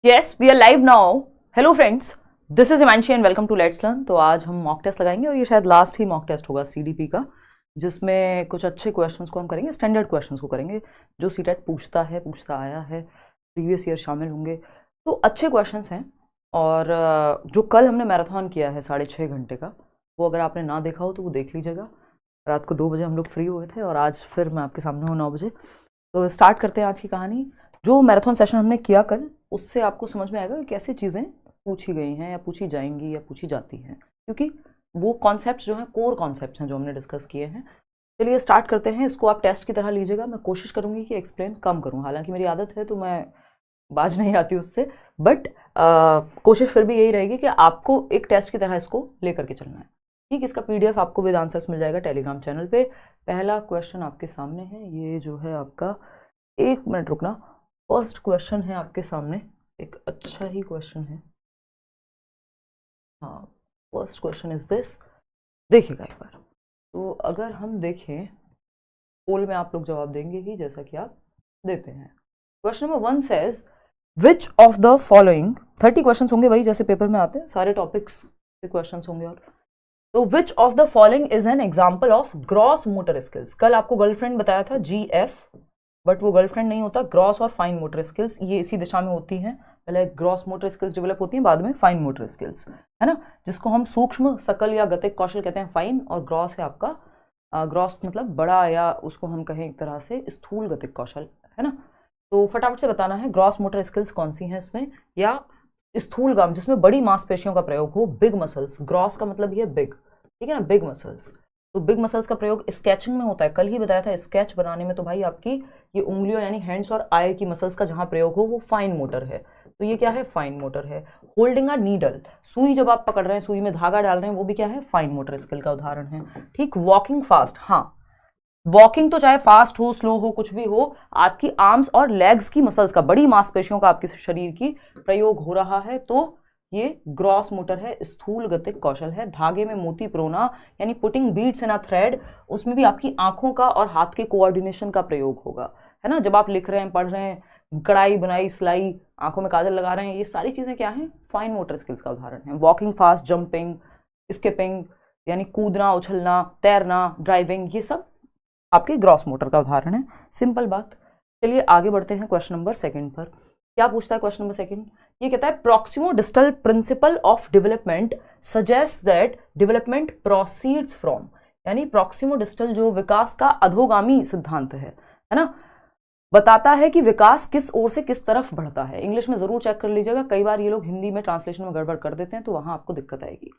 Yes we are live now. Hello friends, this is Himanshi and welcome to let's learn. तो आज हम mock test लगाएंगे और ये शायद लास्ट ही मॉक टेस्ट होगा सीडीपी का, जिसमें कुछ अच्छे क्वेश्चंस को हम करेंगे, स्टैंडर्ड क्वेश्चंस को करेंगे जो सीटेट पूछता आया है, प्रीवियस ईयर शामिल होंगे। तो अच्छे क्वेश्चंस हैं। और जो कल हमने मैराथन किया है 6.5 घंटे का, वो अगर आपने ना देखा हो तो वो देख लीजिएगा। रात को 2 बजे हम लोग फ्री हुए थे और आज फिर मैं आपके सामने हूँ 9 बजे। तो स्टार्ट करते हैं आज की कहानी। जो मैराथन सेशन हमने किया कल, उससे आपको समझ में आएगा कि कैसे चीज़ें पूछी गई हैं या पूछी जाएंगी या पूछी जाती हैं, क्योंकि वो कॉन्सेप्ट्स जो हैं कोर कॉन्सेप्ट्स हैं जो हमने डिस्कस किए हैं। चलिए स्टार्ट करते हैं। इसको आप टेस्ट की तरह लीजिएगा। मैं कोशिश करूँगी कि एक्सप्लेन कम करूँ, हालांकि मेरी आदत है तो मैं बाज नहीं आती उससे, बट कोशिश फिर भी यही रहेगी कि आपको एक टेस्ट की तरह इसको लेकर के चलना है। ठीक, इसका PDF आपको विद आंसर्स मिल जाएगा टेलीग्राम चैनल पे। पहला क्वेश्चन आपके सामने है, ये जो है आपका, 1 मिनट रुकना। फर्स्ट क्वेश्चन है आपके सामने, एक अच्छा ही क्वेश्चन है। हाँ, फर्स्ट क्वेश्चन इज दिस। देखिएगा एक बार। तो अगर हम देखें, पोल में आप लोग जवाब देंगे ही जैसा कि आप देते हैं। Question number 1 says which of the following, 30 question होंगे वही जैसे पेपर में आते हैं, सारे टॉपिक्स से क्वेश्चन होंगे। और तो विच of the following is an example of gross motor skills. कल आपको गर्लफ्रेंड बताया था GF, बट वो गर्लफ्रेंड नहीं होता। ग्रॉस और फाइन मोटर स्किल्स ये इसी दिशा में होती हैं। पहले ग्रॉस मोटर स्किल्स डेवलप होती हैं, बाद में फाइन मोटर स्किल्स, है ना, जिसको हम सूक्ष्म सकल या गतिक कौशल कहते हैं फाइन, और ग्रॉस है आपका, ग्रॉस मतलब बड़ा, या उसको हम कहें एक तरह से स्थूल गतिक कौशल, है ना। तो फटाफट से बताना है ग्रॉस मोटर स्किल्स कौन सी हैं इसमें, या स्थूल गाम जिसमें बड़ी मांसपेशियों का प्रयोग हो, बिग मसल्स। ग्रॉस का मतलब ये बिग, ठीक है ना, बिग मसल्स। तो बिग मसल्स का प्रयोग स्केचिंग में होता है। कल ही बताया था स्केच बनाने में तो भाई आपकी ये उंगलियों यानी हैंड्स और आई की मसल्स का जहां प्रयोग हो वो फाइन मोटर है। तो ये क्या है, फाइन मोटर है। होल्डिंग अ नीडल, सुई जब आप पकड़ रहे हैं, सुई में धागा डाल रहे हैं, वो भी क्या है, फाइन मोटर स्किल का उदाहरण है। ठीक, वॉकिंग फास्ट, हाँ, वॉकिंग तो चाहे फास्ट हो स्लो हो कुछ भी हो, आपकी आर्म्स और लेग्स की मसल्स का, बड़ी मांसपेशियों का आपके शरीर की प्रयोग हो रहा है, तो ये ग्रॉस मोटर है, स्थूल गतिक कौशल है। धागे में मोती पिरोना यानी पुटिंग बीड्स इन अ थ्रेड, उसमें भी आपकी आंखों का और हाथ के कोऑर्डिनेशन का प्रयोग होगा, है ना। जब आप लिख रहे हैं, पढ़ रहे हैं, कढ़ाई बुनाई सिलाई, आंखों में काजल लगा रहे हैं, ये सारी चीजें क्या हैं, फाइन मोटर स्किल्स का उदाहरण है। वॉकिंग फास्ट, जंपिंग, स्किपिंग यानी कूदना, उछलना, तैरना, ड्राइविंग, ये सब आपके ग्रॉस मोटर का उदाहरण है। सिंपल बात। चलिए आगे बढ़ते हैं क्वेश्चन नंबर 2 पर। क्या पूछता है क्वेश्चन नंबर 2? ये कहता है proximo distal principle of development suggest that development proceeds from, यानी प्रॉक्सिमो डिस्टल जो विकास का अधोगामी सिद्धांत है ना, बताता है कि विकास किस ओर से किस तरफ बढ़ता है। इंग्लिश में जरूर चेक कर लीजिएगा, कई बार ये लोग हिंदी में ट्रांसलेशन में गड़बड़ कर देते हैं तो वहां आपको दिक्कत आएगी।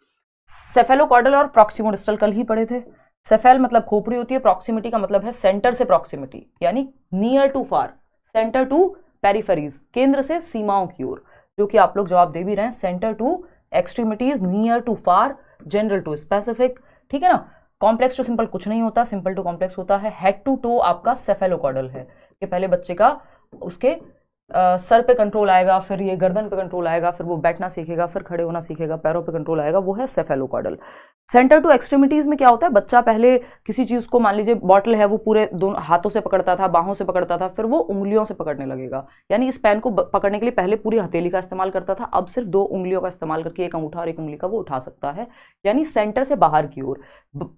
सेफेलोकॉर्डल और प्रॉक्सिमो डिस्टल कल ही पढ़े थे। सेफेल मतलब खोपड़ी होती है, प्रॉक्सिमिटी का मतलब है सेंटर से प्रॉक्सिमिटी, यानी near to far, centre to peripheries, केंद्र से सीमाओं की ओर, जो कि आप लोग जवाब दे भी रहे हैं, centre to extremities, near to far, general to specific, ठीक है ना। कॉम्प्लेक्स टू सिंपल कुछ नहीं होता, सिंपल टू कॉम्प्लेक्स होता है। हेड टू टो आपका सेफेलोकॉर्डल है, कि पहले बच्चे का उसके सर पे कंट्रोल आएगा, फिर ये गर्दन पे कंट्रोल आएगा, फिर वो बैठना सीखेगा, फिर खड़े होना सीखेगा, पैरों पे कंट्रोल आएगा, वो है सेफेलोकॉर्डल। सेंटर टू एक्सट्रीमिटीज में क्या होता है, बच्चा पहले किसी चीज को, मान लीजिए बॉटल है, वो पूरे दोनों हाथों से पकड़ता था, बाहों से पकड़ता था, फिर वो उंगलियों से पकड़ने लगेगा, यानी इस पेन को पकड़ने के लिए पहले पूरी हथेली का इस्तेमाल करता था, अब सिर्फ 2 उंगलियों का इस्तेमाल करके एक अंगूठा और एक उंगली का वो उठा सकता है, यानी सेंटर से बाहर की ओर।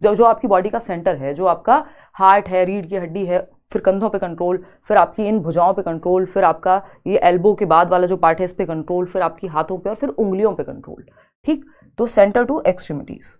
जो आपकी बॉडी का सेंटर है, जो आपका हार्ट है, रीढ़ की हड्डी है, फिर कंधों पे कंट्रोल, फिर आपकी इन भुजाओं पे कंट्रोल, फिर आपका ये एल्बो के बाद वाला जो पार्ट है इस पे कंट्रोल, फिर आपकी हाथों पे और फिर उंगलियों पे कंट्रोल। ठीक, तो सेंटर टू एक्सट्रीमिटीज,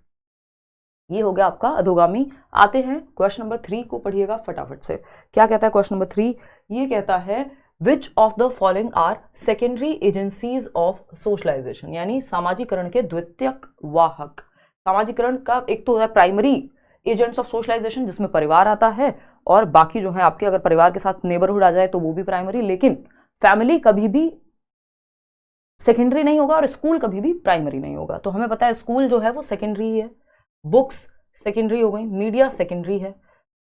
ये हो गया आपका अधोगामी। आते हैं क्वेश्चन नंबर 3 को, पढ़िएगा फटाफट से। क्या कहता है क्वेश्चन नंबर 3? ये कहता है which of the following are secondary agencies of socialisation, यानी सामाजिकरण के द्वितीयक वाहक। सामाजिकरण का एक तो है प्राइमरी एजेंट्स ऑफ सोशलाइजेशन, जिसमें परिवार आता है, और बाकी जो है आपके, अगर परिवार के साथ नेबरहुड आ जाए तो वो भी प्राइमरी, लेकिन फैमिली कभी भी सेकेंडरी नहीं होगा और स्कूल कभी भी प्राइमरी नहीं होगा। तो हमें पता है स्कूल जो है वो सेकेंडरी है, बुक्स सेकेंडरी हो गई, मीडिया सेकेंडरी है,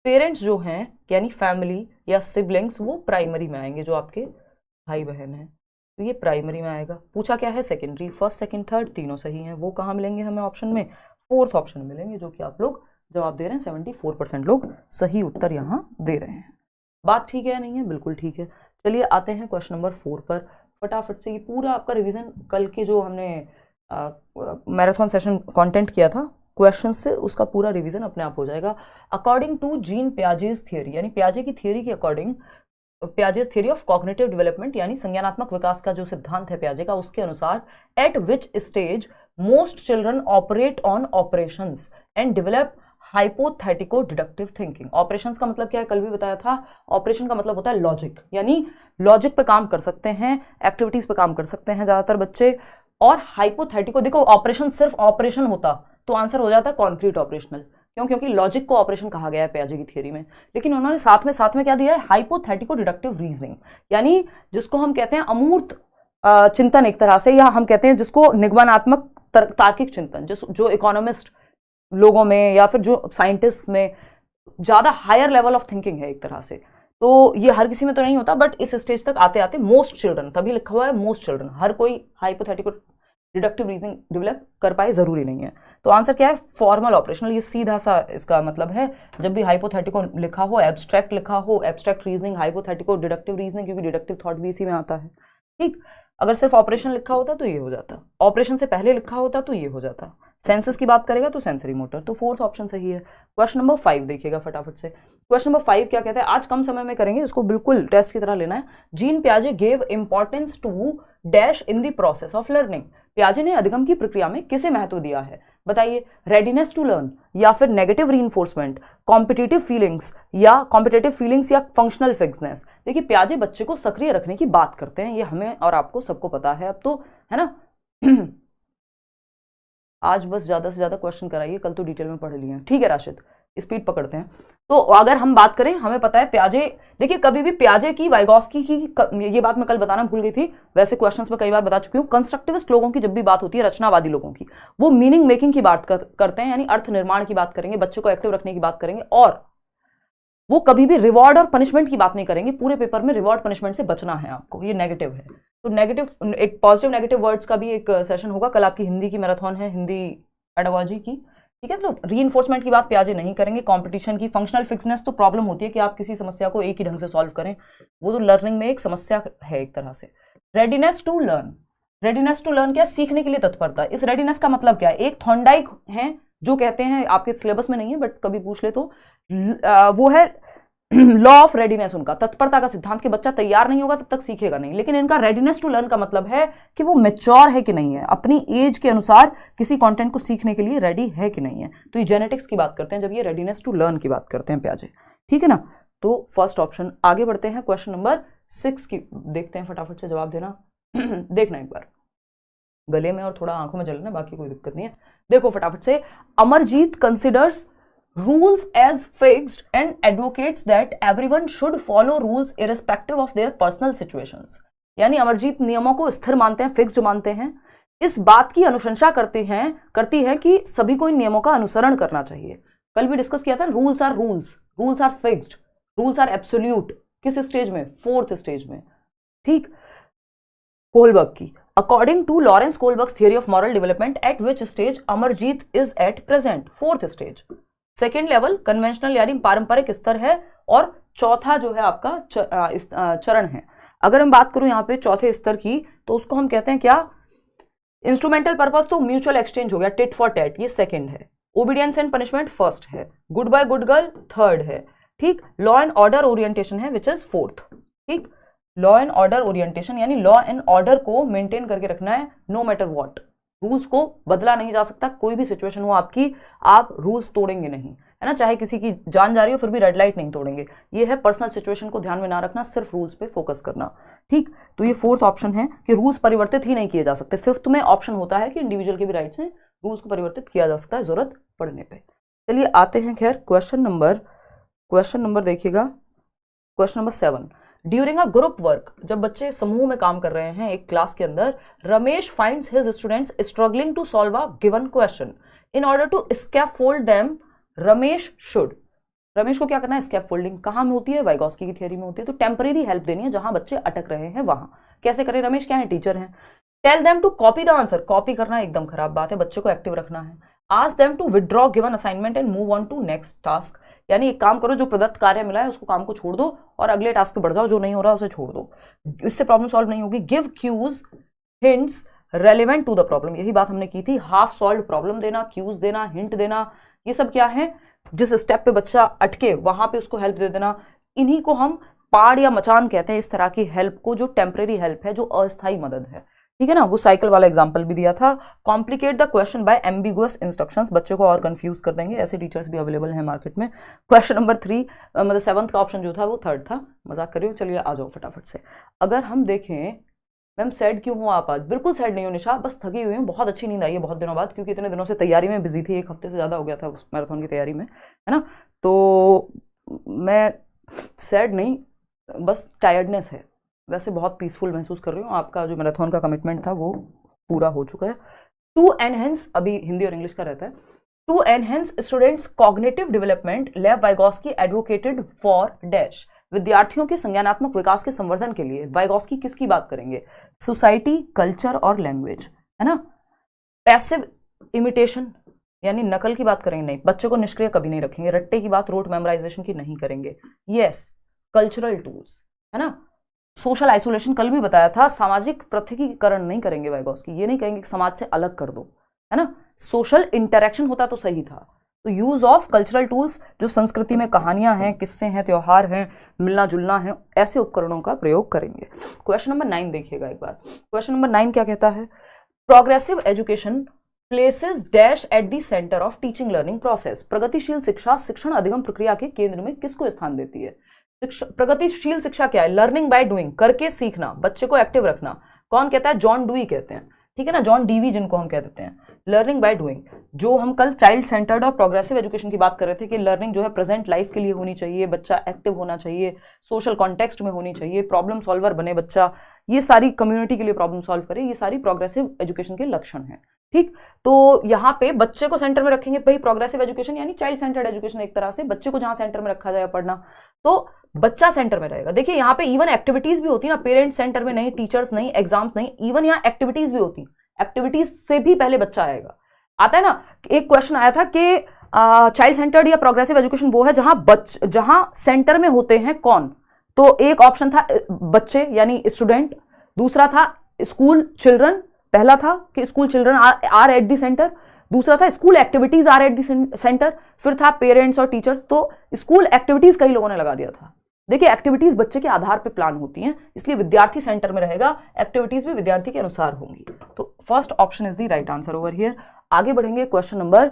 पेरेंट्स जो हैं यानी फैमिली या सिबलिंग्स वो प्राइमरी में आएंगे, जो आपके भाई बहन हैं, तो ये प्राइमरी में आएगा। पूछा क्या है, सेकेंडरी। फर्स्ट सेकंड थर्ड तीनों सही हैं, वो कहाँ मिलेंगे हमें ऑप्शन में, 4th ऑप्शन मिलेंगे, जो कि आप लोग जवाब दे रहे हैं। 74% लोग सही उत्तर यहाँ दे रहे हैं। बात ठीक है या नहीं है? बिल्कुल ठीक है। चलिए आते हैं क्वेश्चन नंबर 4 पर। फटाफट से, ये पूरा आपका रिवीजन कल के जो हमने मैराथन सेशन कंटेंट किया था क्वेश्चन से, उसका पूरा रिवीजन अपने आप हो जाएगा। According to Jean Piaget's theory, यानी पियाजे की थियरी के according, Piaget's theory of cognitive development यानी संज्ञानात्मक विकास का जो सिद्धांत है पियाजे का, उसके अनुसार at which stage most children operate on operations and develop hypothetico deductive thinking. Operations का मतलब क्या है, कल भी बताया था, ऑपरेशन का मतलब होता है लॉजिक, यानी लॉजिक पे काम कर सकते हैं, एक्टिविटीज पे काम कर सकते हैं ज्यादातर बच्चे। और हाइपोथेटिको, देखो ऑपरेशन सिर्फ ऑपरेशन होता तो आंसर हो जाता कॉन्क्रीट ऑपरेशनल, क्यों? क्योंकि लॉजिक को ऑपरेशन कहा गया है पियाजे की थियरी में। लेकिन उन्होंने साथ में क्या दिया है, हाइपोथेटिको डिडक्टिव रीजनिंग, यानी जिसको हम कहते हैं अमूर्त चिंतन एक तरह से, या हम कहते हैं जिसको निगमनात्मक तार्किक चिंतन, जो इकोनॉमिस्ट लोगों में या फिर जो साइंटिस्ट में ज्यादा हायर लेवल ऑफ थिंकिंग है एक तरह से। तो ये हर किसी में तो नहीं होता, बट इस स्टेज तक आते आते मोस्ट चिल्ड्रन, तभी लिखा हुआ है मोस्ट चिल्ड्रन, हर कोई हाइपोथेटिको डिडक्टिव रीजनिंग डेवलप कर पाए जरूरी नहीं है। तो आंसर क्या है, फॉर्मल ऑपरेशनल। ये सीधा सा इसका मतलब है, जब भी हाइपोथेटिको लिखा हो, एब्स्ट्रैक्ट लिखा हो, एब्स्ट्रैक्ट रीजनिंग, हाइपोथेटिको, डिडक्टिव रीजनिंग, क्योंकि डिडक्टिव थॉट भी इसी में आता है। ठीक, अगर सिर्फ ऑपरेशन लिखा होता तो ये हो जाता, ऑपरेशन से पहले लिखा होता तो ये हो जाता, सेंसस की बात करेगा तो सेंसरी मोटर। तो फोर्थ ऑप्शन सही है। क्वेश्चन नंबर 5 देखिएगा फटाफट से। क्वेश्चन नंबर 5 क्या कहता है, आज कम समय में करेंगे, इसको बिल्कुल टेस्ट की तरह लेना है। जीन पियाजे gave importance to dash in the process of learning. पियाजे ने अधिगम की प्रक्रिया में किसे महत्व दिया है, बताइए। रेडीनेस टू लर्न, या फिर नेगेटिव रीइंफोर्समेंट, कॉम्पिटिटिव फीलिंग्स या फंक्शनल फिक्सनेस। देखिए पियाजे बच्चे को सक्रिय रखने की बात करते हैं, ये हमें और आपको सबको पता है अब तो, है ना। आज बस ज्यादा से ज्यादा क्वेश्चन कराइए, कल तो डिटेल में पढ़ लिए हैं, ठीक है राशिद, स्पीड पकड़ते हैं। तो अगर हम बात करें, हमें पता है पियाजे, देखिए कभी भी पियाजे की, वाइगॉस्की की, ये बात मैं कल बताना भूल गई थी, वैसे क्वेश्चंस में कई बार बता चुकी हूँ। कंस्ट्रक्टिविस्ट लोगों की जब भी बात होती है, रचनावादी लोगों की, वो मीनिंग मेकिंग की बात करते हैं, यानी अर्थ निर्माण की बात करेंगे, बच्चे को एक्टिव रखने की बात करेंगे, और वो कभी भी रिवॉर्ड और पनिशमेंट की बात नहीं करेंगे। पूरे पेपर में रिवॉर्ड पनिशमेंट से बचना है आपको, ये नेगेटिव है। तो नेगेटिव, एक पॉजिटिव नेगेटिव वर्ड्स का भी एक सेशन होगा कल, आपकी हिंदी की मैराथन है, हिंदी पेडागोजी की, ठीक है। तो रीइंफोर्समेंट की बात पियाजे नहीं करेंगे, कंपटीशन की। फंक्शनल फिक्सनेस तो प्रॉब्लम होती है कि आप किसी समस्या को एक ही ढंग से सॉल्व करें, वो तो लर्निंग में एक समस्या है एक तरह से। Readiness to learn, readiness to learn क्या, सीखने के लिए तत्परता। इस रेडीनेस का मतलब क्या है, एक थॉर्नडाइक है जो कहते हैं, आपके सिलेबस में नहीं है बट कभी पूछ ले तो, वो है लॉ ऑफ रेडीनेस, उनका तत्परता का सिद्धांत, कि बच्चा तैयार नहीं होगा तब तक सीखेगा नहीं। लेकिन इनका रेडीनेस टू लर्न का मतलब है कि वो मैच्योर है कि नहीं है, अपनी एज के अनुसार किसी कंटेंट को सीखने के लिए रेडी है कि नहीं है। तो ये जेनेटिक्स की बात करते हैं जब ये रेडीनेस टू लर्न की बात करते हैं पियाजे, ठीक है ना। तो फर्स्ट ऑप्शन। आगे बढ़ते हैं, क्वेश्चन नंबर 6 की देखते हैं, फटाफट से जवाब देना। देखना एक बार, गले में और थोड़ा आंखों में जलना, बाकी कोई दिक्कत नहीं है। देखो फटाफट से, Amarjeet considers rules as fixed and advocates that everyone should follow rules irrespective of their personal situations। यानी अमरजीत नियमों को स्थिर मानते हैं, फिक्स्ड मानते हैं, इस बात की अनुशंसा करती है कि सभी को इन नियमों का अनुसरण करना चाहिए। कल भी डिस्कस किया था, rules are fixed, rules are absolute. किस स्टेज में, 4th स्टेज में, ठीक। कोलबर्ग की, according to Lawrence Kohlberg's theory of moral development, at which stage Amarjeet is at present, 4th stage. Second level conventional यानी पारंपरिक स्तर है, और चौथा जो है आपका चरण है। अगर हम बात करूं यहाँ पे चौथे स्तर की, तो उसको हम कहते हैं क्या, इंस्ट्रूमेंटल पर्पस तो म्यूचुअल एक्सचेंज हो गया, टिट फॉर टैट, ये सेकंड है। ओबीडियंस एंड पनिशमेंट फर्स्ट है। Good boy good girl third है, ठीक। लॉ एंड ऑर्डर ओरिएंटेशन है विच इज 4th, ठीक। लॉ एंड ऑर्डर ओरिएंटेशन यानी लॉ एंड ऑर्डर को मेंटेन करके रखना है, नो मैटर व्हाट। रूल्स को बदला नहीं जा सकता, कोई भी सिचुएशन हो आपकी, आप रूल्स तोड़ेंगे नहीं, है ना। चाहे किसी की जान जा रही हो फिर भी रेड लाइट नहीं तोड़ेंगे। ये है पर्सनल सिचुएशन को ध्यान में ना रखना, सिर्फ रूल्स पे फोकस करना, ठीक। तो ये 4th ऑप्शन है कि रूल्स परिवर्तित ही नहीं किए जा सकते। 5th में ऑप्शन होता है कि इंडिविजुअल के भी राइट्स हैं, रूल्स को परिवर्तित किया जा सकता है जरूरत पड़ने पे। चलिए आते हैं खैर क्वेश्चन नंबर देखिएगा, question number 7। During a group work, जब बच्चे समूह में काम कर रहे हैं एक क्लास के अंदर, Ramesh finds his students struggling to solve a given question. In order to scaffold them, Ramesh को क्या करना है, स्कैफोल्डिंग कहां में होती है, वाइगॉस्की की थियरी में होती है। तो टेम्परेरी हेल्प देनी है, जहां बच्चे अटक रहे हैं वहां। कैसे करें, रमेश क्या है, टीचर हैं। Tell them to copy the answer, copy करना एकदम खराब बात है, बच्चे को एक्टिव रखना है। Ask them to withdraw given assignment and move on to next task. यानी एक काम करो, जो प्रदत्त कार्य मिला है उसको काम को छोड़ दो और अगले टास्क पे बढ़ जाओ, जो नहीं हो रहा उसे छोड़ दो। इससे प्रॉब्लम सॉल्व नहीं होगी। Give cues hints relevant to the problem, यही बात हमने की थी। हाफ सॉल्व प्रॉब्लम देना, क्यूज देना, हिंट देना, ये सब क्या है, जिस स्टेप पे बच्चा अटके वहां पे उसको हेल्प दे देना। इन्हीं को हम पाड़ या मचान कहते हैं, इस तरह की हेल्प को, जो टेम्परेरी हेल्प है, जो अस्थायी मदद है। ठीक है ना, वो साइकिल वाला एग्जांपल भी दिया था। Complicate the question by ambiguous instructions, बच्चे को और कंफ्यूज कर देंगे, ऐसे टीचर्स भी अवेलेबल हैं मार्केट में। क्वेश्चन नंबर 3, मतलब 7th का ऑप्शन जो था वो 3rd था, मजाक कर रही हूँ। चलिए आ जाओ फटाफट से। अगर हम देखें, मैम सैड क्यों हो आप आज? बिल्कुल सैड नहीं हो निशा, बस थकी हुई हूँ, बहुत अच्छी नींद आई है बहुत दिनों बाद, क्योंकि इतने दिनों से तैयारी में बिजी थी, 1 हफ्ते से ज़्यादा हो गया था उस मैराथन की तैयारी में, है ना। तो मैं सैड नहीं, बस टायर्डनेस है। वैसे बहुत पीसफुल महसूस कर रही हूँ, आपका जो मैराथन का कमिटमेंट था वो पूरा हो चुका है। टू एनहेंस, अभी हिंदी और इंग्लिश का रहता है। To enhance students cognitive development, Lev Vygotsky advocated for dash, विद्यार्थियों के संज्ञानात्मक विकास के संवर्धन के लिए वाइगोस्की किसकी बात करेंगे? सोसाइटी, कल्चर और लैंग्वेज, है ना। पैसिव इमिटेशन यानी नकल की बात करेंगे, नहीं, बच्चे को निष्क्रिय कभी नहीं रखेंगे, रट्टे की बात, रोट मेमोराइजेशन की नहीं करेंगे। यस, कल्चरल टूल्स, है ना। सोशल आइसोलेशन कल भी बताया था, सामाजिक पृथकीकरण नहीं करेंगे वाइगोस्की, ये नहीं कहेंगे कि समाज से अलग कर दो, है ना। सोशल इंटरेक्शन होता तो सही था। तो यूज ऑफ कल्चरल टूल्स, जो संस्कृति में कहानियां हैं, किस्से हैं, त्योहार हैं, मिलना जुलना है, ऐसे उपकरणों का प्रयोग करेंगे। क्वेश्चन नंबर 9 देखिएगा एक बार। क्वेश्चन नंबर 9 क्या कहता है? Progressive education places dash at the centre of teaching learning process, प्रगतिशील शिक्षा शिक्षण अधिगम प्रक्रिया के केंद्र में किसको स्थान देती है? प्रगतिशील शिक्षा क्या है? लर्निंग बाय डूइंग, करके सीखना, बच्चे को एक्टिव रखना। कौन कहता है? जॉन डुई कहते हैं, ठीक है ना, जॉन डीवी जिनको हम कह देते हैं। लर्निंग बाय डूइंग, जो हम कल चाइल्ड सेंटर्ड और प्रोग्रेसिव एजुकेशन की बात कर रहे थे कि लर्निंग जो है प्रेजेंट लाइफ के लिए होनी चाहिए, बच्चा एक्टिव होना चाहिए, सोशल कॉन्टेक्स्ट में होनी चाहिए, प्रॉब्लम सॉल्वर बने बच्चा, ये सारी कम्युनिटी के लिए प्रॉब्लम सॉल्व करे, ये सारी प्रोग्रेसिव एजुकेशन के लक्षण हैं। ठीक, तो यहाँ पे बच्चे को सेंटर में रखेंगे, भाई प्रोग्रेसिव एजुकेशन यानी चाइल्ड सेंटर्ड एजुकेशन, एक तरह से बच्चे को जहां सेंटर में रखा जाए पढ़ना, तो बच्चा सेंटर में रहेगा। देखिए यहाँ पे इवन एक्टिविटीज भी होती है ना, पेरेंट्स सेंटर में नहीं, टीचर्स नहीं, एग्जाम्स नहीं, इवन यहाँ एक्टिविटीज भी होती, एक्टिविटीज से भी पहले बच्चा आएगा। आता है ना, एक क्वेश्चन आया था कि चाइल्ड सेंटर्ड या प्रोग्रेसिव एजुकेशन वो है जहां सेंटर में होते हैं कौन? तो एक ऑप्शन था बच्चे यानी स्टूडेंट, दूसरा था स्कूल चिल्ड्रन, पहला था कि school children are at the centre, दूसरा था school activities are at the centre, फिर था पेरेंट्स और टीचर्स। तो स्कूल एक्टिविटीज कई लोगों ने लगा दिया था। देखिए एक्टिविटीज बच्चे के आधार पर प्लान होती हैं, इसलिए विद्यार्थी सेंटर में रहेगा, एक्टिविटीज भी विद्यार्थी के अनुसार होंगी। तो first option is the right answer over here. आगे बढ़ेंगे क्वेश्चन नंबर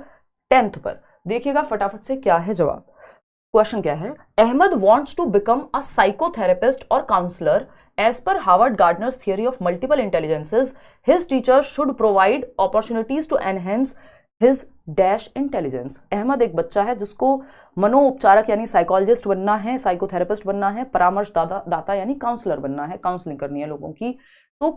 10 पर, देखिएगा फटाफट से क्या है जवाब। क्वेश्चन क्या है? Ahmed wants to become a psychotherapist और counsellor. As per Howard Gardner's theory of multiple intelligences, his teachers should provide opportunities to enhance his dash intelligence. Ahmed एक बच्चा है जिसको मनोउपचारक यानी साइकोलॉजिस्ट बनना है, साइकोथेरेपिस्ट बनना है, परामर्श दाता यानी काउंसलर बनना है, काउंसलिंग करनी है लोगों की। तो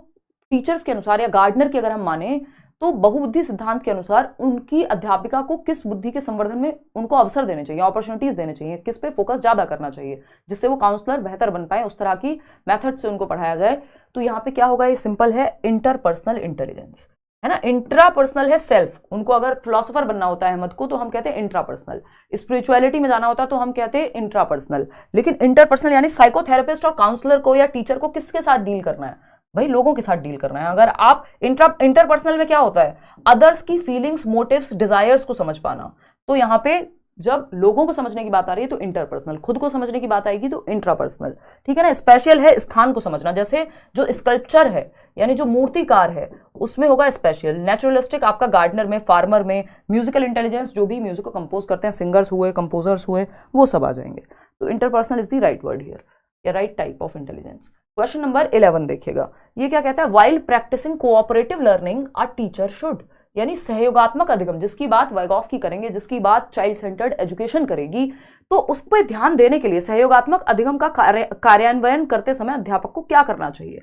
टीचर्स के अनुसार या गार्डनर के अगर हम माने तो बहुबुद्धि सिद्धांत के अनुसार उनकी अध्यापिका को किस बुद्धि के संवर्धन में उनको अवसर देने चाहिए, अपॉर्चुनिटीज देने चाहिए, किस पे फोकस ज्यादा करना चाहिए जिससे वो काउंसलर बेहतर बन पाए, उस तरह की मेथड से उनको पढ़ाया जाए। तो यहाँ पे क्या होगा? ये सिंपल है, इंटरपर्सनल इंटेलिजेंस, है ना। इंट्रापर्सनल है सेल्फ, उनको अगर फिलोसोफर बनना होता है अहमद को तो हम कहते हैं इंट्रापर्सनल, स्पिरिचुअलिटी में जाना होता है तो हम कहते हैं इंट्रापर्सनल, लेकिन इंटरपर्सनल यानी साइकोथेरेपिस्ट और काउंसलर को या टीचर को किसके साथ डील करना है? भाई लोगों के साथ डील करना है। अगर आप इंटरपर्सनल में क्या होता है? अदर्स की फीलिंग्स, मोटिव्स, डिजायर्स को समझ पाना। तो यहाँ पे जब लोगों को समझने की बात आ रही है तो इंटरपर्सनल, खुद को समझने की बात आएगी तो इंट्रापर्सनल, ठीक है ना। स्पेशल है स्थान को समझना, जैसे जो स्कल्पचर है यानी जो मूर्तिकार है उसमें होगा स्पेशल, नेचुरलिस्टिक आपका गार्डनर में, फार्मर में, म्यूजिकल इंटेलिजेंस जो भी म्यूजिक को कंपोज करते हैं, सिंगर्स हुए, कंपोजर्स हुए, वो सब आ जाएंगे। तो interpersonal is the right word here या right type of intelligence. Question number 11 देखिएगा, ये क्या कहता है? While practicing cooperative learning a teacher should, यानी सहयोगात्मक अधिगम, जिसकी बात वाइगोस्की करेंगे, जिसकी बात चाइल्ड सेंटर्ड एजुकेशन करेगी, तो उस पर ध्यान देने के लिए सहयोगात्मक अधिगम का कार्यान्वयन करते समय अध्यापक को क्या करना चाहिए?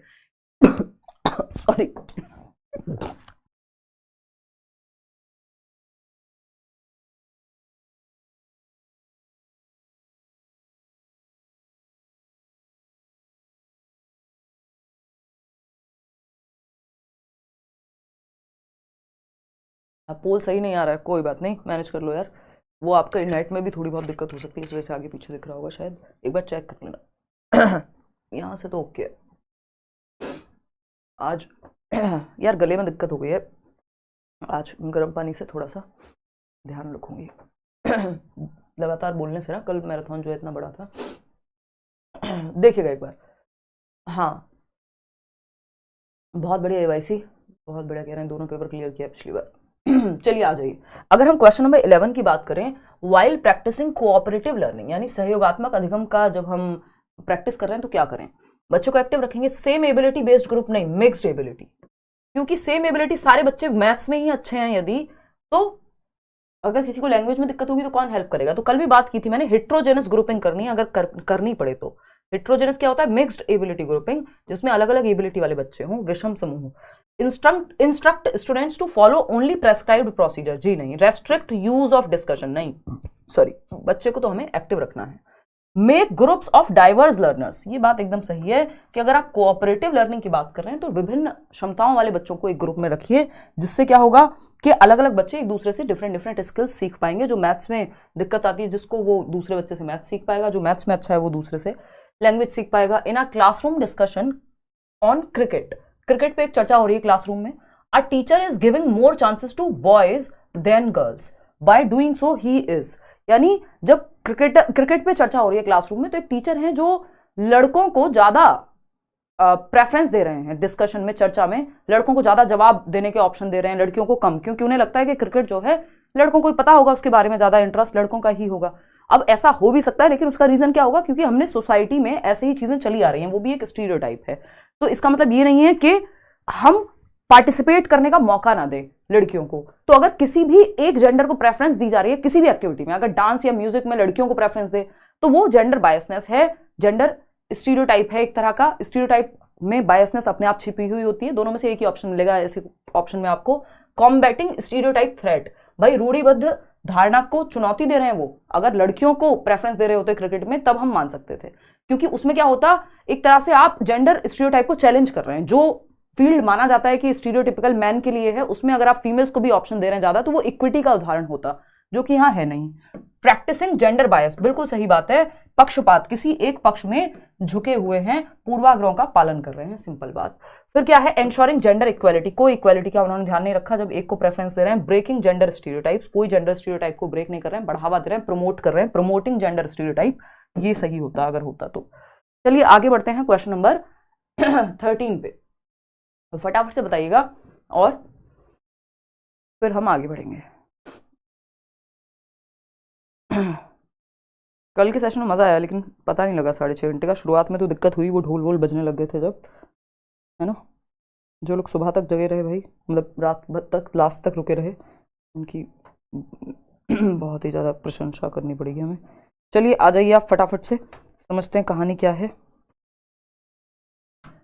सॉरी पोल सही नहीं आ रहा है, कोई बात नहीं, मैनेज कर लो यार। वो आपका नेट में भी थोड़ी बहुत दिक्कत हो सकती है, इस वजह से आगे पीछे दिख रहा होगा शायद, एक बार चेक कर लेना। यहाँ से तो ओके है। आज यार गले में दिक्कत हो गई है, आज गर्म पानी से थोड़ा सा ध्यान रखूंगी। लगातार बोलने से ना, कल मैराथन जो है इतना बड़ा था। देखिएगा एक बार, हाँ बहुत बढ़िया एवाईसी, बहुत बढ़िया कह रहे हैं, दोनों पेपर क्लियर किया पिछली बार। चलिए आ जाइए, अगर हम क्वेश्चन नंबर 11 की बात करें, वाइल प्रैक्टिसिंग कोऑपरेटिव लर्निंग यानी सहयोगात्मक अधिगम का जब हम प्रैक्टिस कर रहे हैं तो क्या करें? बच्चों को एक्टिव रखेंगे, सेम एबिलिटी बेस्ड ग्रुप नहीं, मिक्स्ड एबिलिटी, क्योंकि सेम एबिलिटी सारे बच्चे मैथ्स में ही अच्छे हैं यदि, तो अगर किसी को लैंग्वेज में दिक्कत होगी तो कौन हेल्प करेगा? तो कल भी बात की थी मैंने, हेट्रोजेनस ग्रुपिंग करनी है, अगर करनी पड़े तो। हेट्रोजेनस क्या होता है? मिक्स्ड एबिलिटी ग्रुपिंग, जिसमें अलग अलग एबिलिटी वाले बच्चे हों, विषम समूह। Instruct students to follow only prescribed procedure, जी नहीं। रेस्ट्रिक्ट यूज ऑफ डिस्कशन, नहीं सॉरी, बच्चे को तो हमें एक्टिव रखना है। Make groups of diverse learners, ये बात एकदम सही है कि अगर आप कोऑपरेटिव लर्निंग की बात कर रहे हैं तो विभिन्न क्षमताओं वाले बच्चों को एक ग्रुप में रखिए, जिससे क्या होगा कि अलग अलग बच्चे एक दूसरे से डिफरेंट डिफरेंट स्किल्स सीख पाएंगे। जो मैथ्स में दिक्कत आती है जिसको, वो दूसरे बच्चे से मैथ्स सीख पाएगा, जो मैथ्स में अच्छा है वो दूसरे से लैंग्वेज सीख पाएगा। In a classroom discussion on cricket, cricket पे एक चर्चा हो रही है क्लासरूम में, a teacher is giving more chances to boys than girls, by doing so he is, यानी जब क्रिकेट पे चर्चा हो रही है क्लासरूम में तो एक टीचर हैं जो लड़कों को ज्यादा प्रेफरेंस दे रहे हैं डिस्कशन में, चर्चा में लड़कों को ज्यादा जवाब देने के ऑप्शन दे रहे हैं, लड़कियों को कम, क्योंकि उन्हें लगता है कि क्रिकेट जो है लड़कों को पता होगा, उसके बारे में ज्यादा इंटरेस्ट लड़कों का ही होगा। अब ऐसा हो भी सकता है, लेकिन उसका रीजन क्या होगा? क्योंकि हमने सोसाइटी में ऐसे ही चीजें चली आ रही हैं, वो भी एक स्टीरियोटाइप है। तो इसका मतलब ये नहीं है कि हम पार्टिसिपेट करने का मौका ना दे लड़कियों को। तो अगर किसी भी एक जेंडर को प्रेफरेंस दी जा रही है किसी भी एक्टिविटी में, अगर डांस या म्यूजिक में लड़कियों को प्रेफरेंस दे, तो वो जेंडर बायसनेस है, जेंडर स्टीरियोटाइप है एक तरह का। स्टीरियोटाइप में बायसनेस अपने आप छिपी हुई होती है, दोनों में से एक ही ऑप्शन मिलेगा ऐसे ऑप्शन में आपको। कॉम्बैटिंग स्टीरियोटाइप थ्रेट, भाई रूढ़िबद्ध धारणा को चुनौती दे रहे हैं वो। अगर लड़कियों को प्रेफरेंस दे रहे होते क्रिकेट में तब हम मान सकते थे, क्योंकि उसमें क्या होता, एक तरह से आप जेंडर स्टीरियोटाइप को चैलेंज कर रहे हैं। जो फील्ड माना जाता है कि स्टीरियोटिपिकल मैन के लिए है, उसमें अगर आप फीमेल्स को भी ऑप्शन दे रहे हैं ज्यादा, तो वो इक्विटी का उदाहरण होता, जो कि यहाँ है नहीं। प्रैक्टिसिंग जेंडर बायस, बिल्कुल सही बात है, पक्षपात, किसी एक पक्ष में झुके हुए हैं, पूर्वाग्रहों का पालन कर रहे हैं, सिंपल बात। फिर क्या है? एंश्योरिंग जेंडर इक्वालिटी, कोई इक्वालिटी का उन्होंने ध्यान नहीं रखा जब एक को प्रेफरेंस दे रहे हैं। ब्रेकिंग जेंडर स्टीरियोटाइप्स, कोई जेंडर स्टीरियोटाइप को ब्रेक नहीं कर रहे हैं, बढ़ावा दे रहे हैं, प्रमोट कर रहे हैं। प्रमोटिंग जेंडर स्टीरियोटाइप, ये सही होता अगर होता तो। चलिए आगे बढ़ते हैं क्वेश्चन नंबर 13 पे, तो फटाफट से बताइएगा और फिर हम आगे बढ़ेंगे। कल के सेशन में मजा आया, लेकिन पता नहीं लगा 6:30 घंटे का। शुरुआत में तो दिक्कत हुई, वो ढोल वोल बजने लग गए थे जब, है ना। जो लोग सुबह तक जगे रहे भाई, मतलब रात तक लास्ट तक रुके रहे, उनकी बहुत ही ज़्यादा प्रशंसा करनी पड़ेगी हमें। चलिए आ जाइए आप फटाफट से, समझते हैं कहानी क्या है।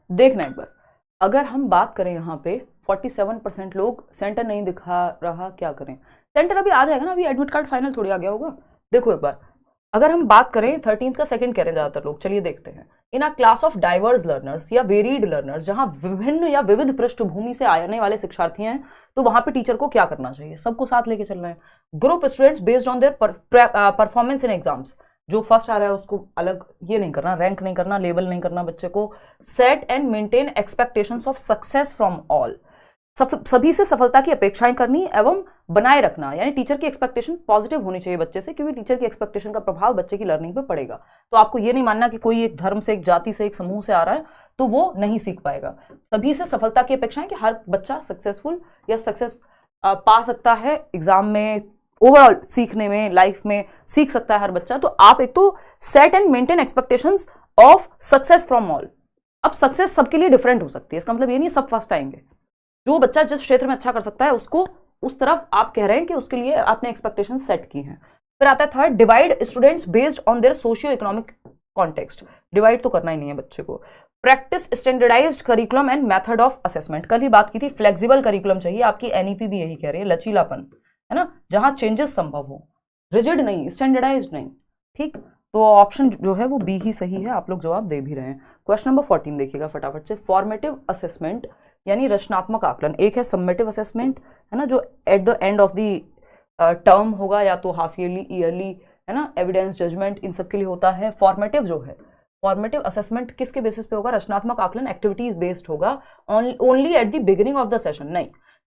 देखना एक बार, अगर हम बात करें यहाँ पे 47% लोग सेंटर नहीं दिखा रहा, क्या करें? सेंटर अभी आ जाएगा ना, अभी एडमिट कार्ड फाइनल थोड़ी आ गया होगा। देखो एक बार, अगर हम बात करें 13th का सेकंड कह रहे हैं ज्यादातर लोग, चलिए देखते हैं। In a class of diverse learners या वेरीड लर्नर्स, जहां विभिन्न या विविध पृष्ठभूमि से आने वाले शिक्षार्थी हैं, तो वहां पे टीचर को क्या करना चाहिए? सबको साथ लेके चलना है। Group students based on their performance in exams, जो फर्स्ट आ रहा है उसको अलग ये नहीं करना, रैंक नहीं करना, लेबल नहीं करना बच्चे को। Set and maintain expectations of success from all, सभी से सफलता की अपेक्षाएं करनी एवं बनाए रखना, यानी टीचर की एक्सपेक्टेशन पॉजिटिव होनी चाहिए बच्चे से, क्योंकि टीचर की एक्सपेक्टेशन का प्रभाव बच्चे की लर्निंग पे पड़ेगा। तो आपको ये नहीं मानना कि कोई एक धर्म से, एक जाति से, एक समूह से आ रहा है तो वो नहीं सीख पाएगा। सभी से सफलता की अपेक्षाएं कि हर बच्चा सक्सेसफुल या सक्सेस पा सकता है एग्जाम में, ओवरऑल सीखने में, लाइफ में सीख सकता है हर बच्चा। तो आप एक तो set and maintain expectations of success from all. अब सक्सेस सबके लिए डिफरेंट हो सकती है, इसका मतलब ये नहीं सब फर्स्ट आएंगे। जो बच्चा जिस क्षेत्र में अच्छा कर सकता है उसको उस तरफ आप कह रहे हैं कि उसके लिए आपने एक्सपेक्टेशन सेट की हैं। फिर आता है third, divide students based on their socio economic context. Divide तो करना ही नहीं है बच्चे को। Practice standardised curriculum and method of assessment, कल ही बात की थी, फ्लेक्सिबल करिकुलम चाहिए, आपकी एनईपी भी यही कह रही है, लचीलापन, है ना, जहां चेंजेस संभव हो, रिजिड नहीं, स्टैंडर्डाइज्ड नहीं। ठीक, तो ऑप्शन जो है वो बी ही सही है, आप लोग जवाब दे भी रहे हैं। क्वेश्चन नंबर 14 देखिएगा फटाफट से। फॉर्मेटिव असेसमेंट यानी रचनात्मक आकलन। एक है समेटिव असेसमेंट, है ना, जो at the end of the term होगा, या तो हाफ ईयरली, ईयरली, है ना, एविडेंस, जजमेंट, इन सब के लिए होता है। फॉर्मेटिव जो है, फॉर्मेटिव असेसमेंट किसके बेसिस पे होगा? रचनात्मक आकलन एक्टिविटीज बेस्ड होगा, only at the beginning of the session, नहीं,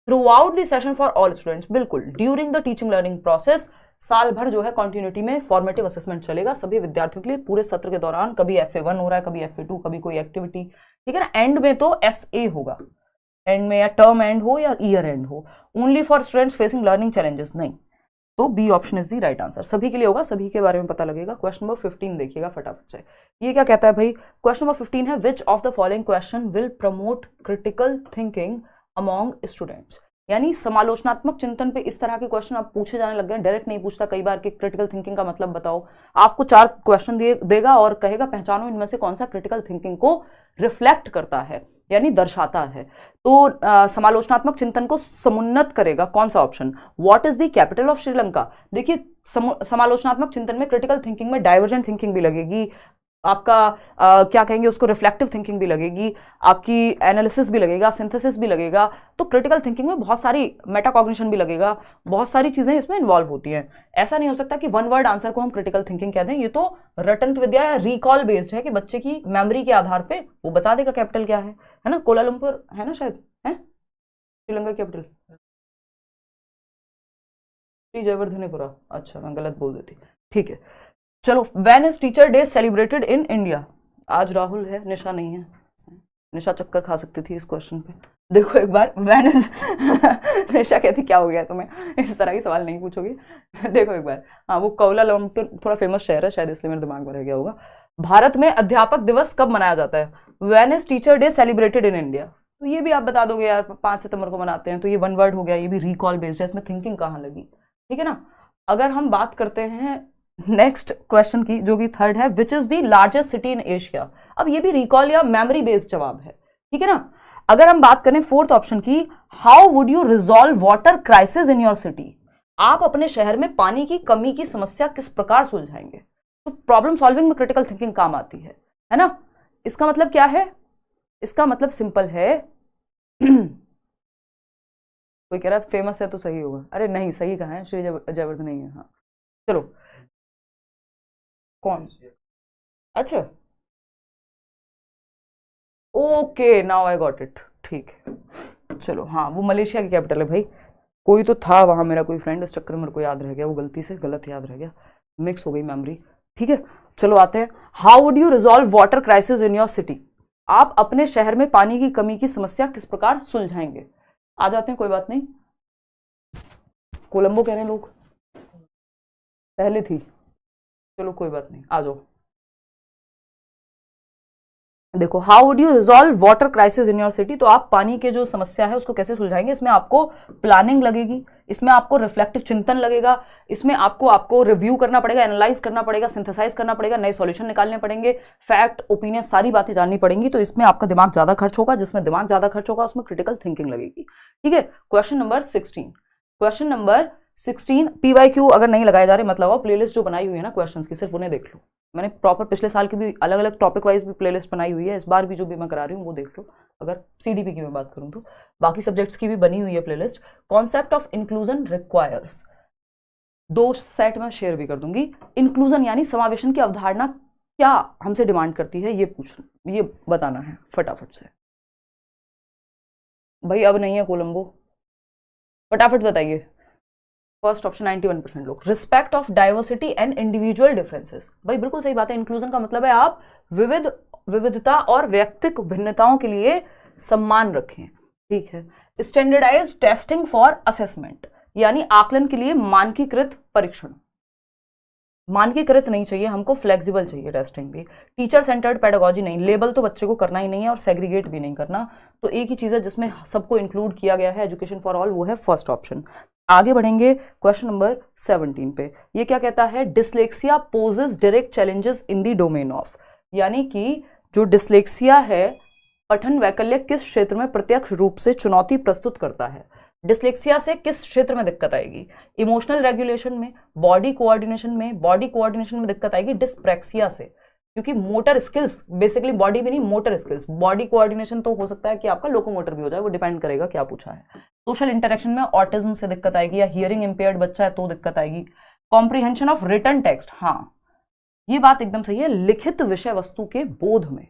throughout the session for all students, बिल्कुल during the teaching learning process, साल भर जो है कॉन्टिन्यूटी में फॉर्मेटिव असेसमेंट चलेगा सभी विद्यार्थियों के लिए पूरे सत्र के दौरान। कभी FA1 हो रहा है, कभी FA2, कभी कोई एक्टिविटी, ठीक है ना। एंड में तो SA होगा, एंड में या टर्म एंड हो या ईयर एंड हो, only for students facing learning challenges नहीं। तो B option is the right answer. सभी के लिए होगा, सभी के बारे में पता लगेगा। क्वेश्चन नंबर 15 देखिएगा फटाफट से। ये क्या कहता है भाई? क्वेश्चन नंबर 15 है, which of the following question will promote critical thinking among students. यानी समालोचनात्मक चिंतन पे इस तरह के क्वेश्चन आप पूछे जाने लग गए, डायरेक्ट नहीं पूछता कई बार कि क्रिटिकल थिंकिंग का मतलब बताओ। आपको 4 क्वेश्चन देगा और कहेगा पहचानो इनमें से कौन सा क्रिटिकल थिंकिंग को रिफ्लेक्ट करता है, यानी दर्शाता है। तो समालोचनात्मक चिंतन को समुन्नत करेगा कौन सा option? What is the capital of Sri Lanka. देखिए समालोचनात्मक चिंतन में क्रिटिकल थिंकिंग में डाइवर्जेंट थिंकिंग भी लगेगी, आपका क्या कहेंगे उसको, रिफ्लेक्टिव थिंकिंग भी लगेगी, आपकी एनालिसिस भी लगेगा, सिंथेसिस भी लगेगा। तो क्रिटिकल थिंकिंग में बहुत सारी मेटाकॉग्निशन भी लगेगा, बहुत सारी चीजें इसमें इन्वॉल्व होती हैं। ऐसा नहीं हो सकता कि वन वर्ड आंसर को हम क्रिटिकल थिंकिंग कह दें। ये तो रटंत विद्या या रिकॉल बेस्ड है कि बच्चे की मेमोरी के आधार पे वो बता देगा कैपिटल क्या है ना। कोलालंपुर है ना, शायद है श्रीलंका कैपिटल, श्री जयवर्धनेपुरा। अच्छा मैं गलत बोल देती, ठीक है। चलो, when is teacher day celebrated in India. आज राहुल है, निशा नहीं है। निशा चक्कर खा सकती थी इस क्वेश्चन पे। देखो एक बार, व्हेन इज निशा कहती क्या हो गया तुम्हें, इस तरह की सवाल नहीं पूछोगी। देखो एक बार, हाँ वो कोलालंपुर थोड़ा फेमस शहर है शायद, इसलिए मेरे दिमाग में रह गया होगा। भारत में अध्यापक दिवस कब मनाया जाता है? When is teacher day celebrated in India. तो ये भी आप बता दोगे यार, 5 सितंबर को मनाते हैं, तो ये वन वर्ड हो गया, ये भी रिकॉल बेस्ड है, इसमें थिंकिंग कहाँ लगी, ठीक है ना। अगर हम बात करते हैं नेक्स्ट क्वेश्चन की, जो कि थर्ड है, which is the largest city in Asia. अब ये भी रिकॉल या मेमोरी बेस्ड जवाब है, ठीक है ना। अगर हम बात करें फोर्थ ऑप्शन की, how would you resolve water crisis in your city. आप अपने शहर में पानी की कमी की समस्या किस प्रकार सुलझाएंगे। तो प्रॉब्लम सॉल्विंग में क्रिटिकल थिंकिंग काम आती है ना। इसका मतलब क्या है? इसका मतलब सिंपल है कोई कह रहा है फेमस है तो सही होगा, अरे नहीं, सही कहा है, श्री जयवर्धन नहीं है। हाँ चलो, कौन? अच्छा, okay now I got it, ठीक है। चलो हाँ, वो मलेशिया की कैपिटल है भाई। कोई तो था वहां मेरा कोई फ्रेंड, इस चक्कर में मेरे को याद रह गया, वो गलती से गलत याद रह गया, मिक्स हो गई मेमोरी, ठीक है। चलो आते हैं, how would you resolve water crisis in your city. आप अपने शहर में पानी की कमी की समस्या किस प्रकार सुलझाएंगे। आ जाते हैं, कोई बात नहीं। कोलंबो कह रहे हैं लोग, पहले थी, चलो कोई बात नहीं, आ जाओ। देखो, how would you resolve water crisis in your city. तो आप पानी के जो समस्या है उसको कैसे सुलझाएंगे। इसमें आपको प्लानिंग लगेगी, इसमें आपको रिफ्लेक्टिव चिंतन लगेगा, इसमें आपको रिव्यू करना पड़ेगा, एनालाइज करना पड़ेगा, सिंथेसाइज करना पड़ेगा, नए सॉल्यूशन निकालने पड़ेंगे, फैक्ट ओपिनियन सारी बातें जाननी पड़ेंगी। तो इसमें आपका दिमाग ज्यादा खर्च होगा, जिसमें दिमाग ज्यादा खर्च होगा उसमें क्रिटिकल थिंकिंग लगेगी, ठीक है। क्वेश्चन नंबर 16 PYQ अगर नहीं लगाए जा रहे मत लगाओ, प्लेलिस्ट जो बनाई हुई है ना क्वेश्चंस की, सिर्फ उन्हें देख लो। मैंने प्रॉपर पिछले साल की भी अलग अलग टॉपिक वाइज भी प्लेलिस्ट बनाई हुई है, इस बार भी जो भी मैं करा रही हूँ वो देख लो। अगर CDP की मैं बात करूँ तो बाकी सब्जेक्ट्स की भी बनी हुई है playlist. Concept of inclusion requires, 2 set में शेयर भी कर दूंगी। इंक्लूजन यानी समावेशन की अवधारणा क्या हमसे डिमांड करती है, ये बताना है फटाफट से। भाई अब नहीं है कोलंबो, फटाफट बताइए। फर्स्ट ऑप्शन 91% लोग, respect of diversity and individual differences. भाई बिल्कुल सही बात है, इंक्लूजन का मतलब है आप विविधता और व्यक्तिगत भिन्नताओं के लिए सम्मान रखें, ठीक है। स्टैंडर्डाइज्ड टेस्टिंग फॉर असेसमेंट, यानी आकलन के लिए मानकीकृत परीक्षण। मानकीकृत नहीं चाहिए हमको, फ्लेक्सिबल चाहिए टेस्टिंग भी। टीचर सेंटर्ड पेडागोजी नहीं, लेबल तो बच्चे को करना ही नहीं है और सेग्रीगेट भी नहीं करना। तो एक ही चीज है जिसमें सबको इंक्लूड किया गया है, एजुकेशन फॉर ऑल, वो है फर्स्ट ऑप्शन। आगे बढ़ेंगे क्वेश्चन नंबर 17 पे। ये क्या कहता है, dyslexia poses direct challenges in the domain of, यानी कि जो डिसलेक्सिया है पठन वैकल्य किस क्षेत्र में प्रत्यक्ष रूप से चुनौती प्रस्तुत करता है। डिसलेक्सिया से किस क्षेत्र में दिक्कत आएगी, इमोशनल रेगुलेशन में, बॉडी कोऑर्डिनेशन में। बॉडी कोऑर्डिनेशन में दिक्कत आएगी डिस्प्रैक्सिया से, क्योंकि मोटर स्किल्स बेसिकली बॉडी भी नहीं, मोटर स्किल्स, बॉडी कोऑर्डिनेशन तो हो सकता है कि आपका लोकोमोटर भी हो जाए, वो डिपेंड करेगा क्या पूछा है। सोशल इंटरेक्शन में ऑटिज्म से दिक्कत आएगी, या हियरिंग इंपेयर्ड बच्चा है तो दिक्कत आएगी। कॉम्प्रिहेंशन ऑफ रिटन टेक्स्ट, हाँ ये बात एकदम सही है, लिखित विषय वस्तु के बोध में,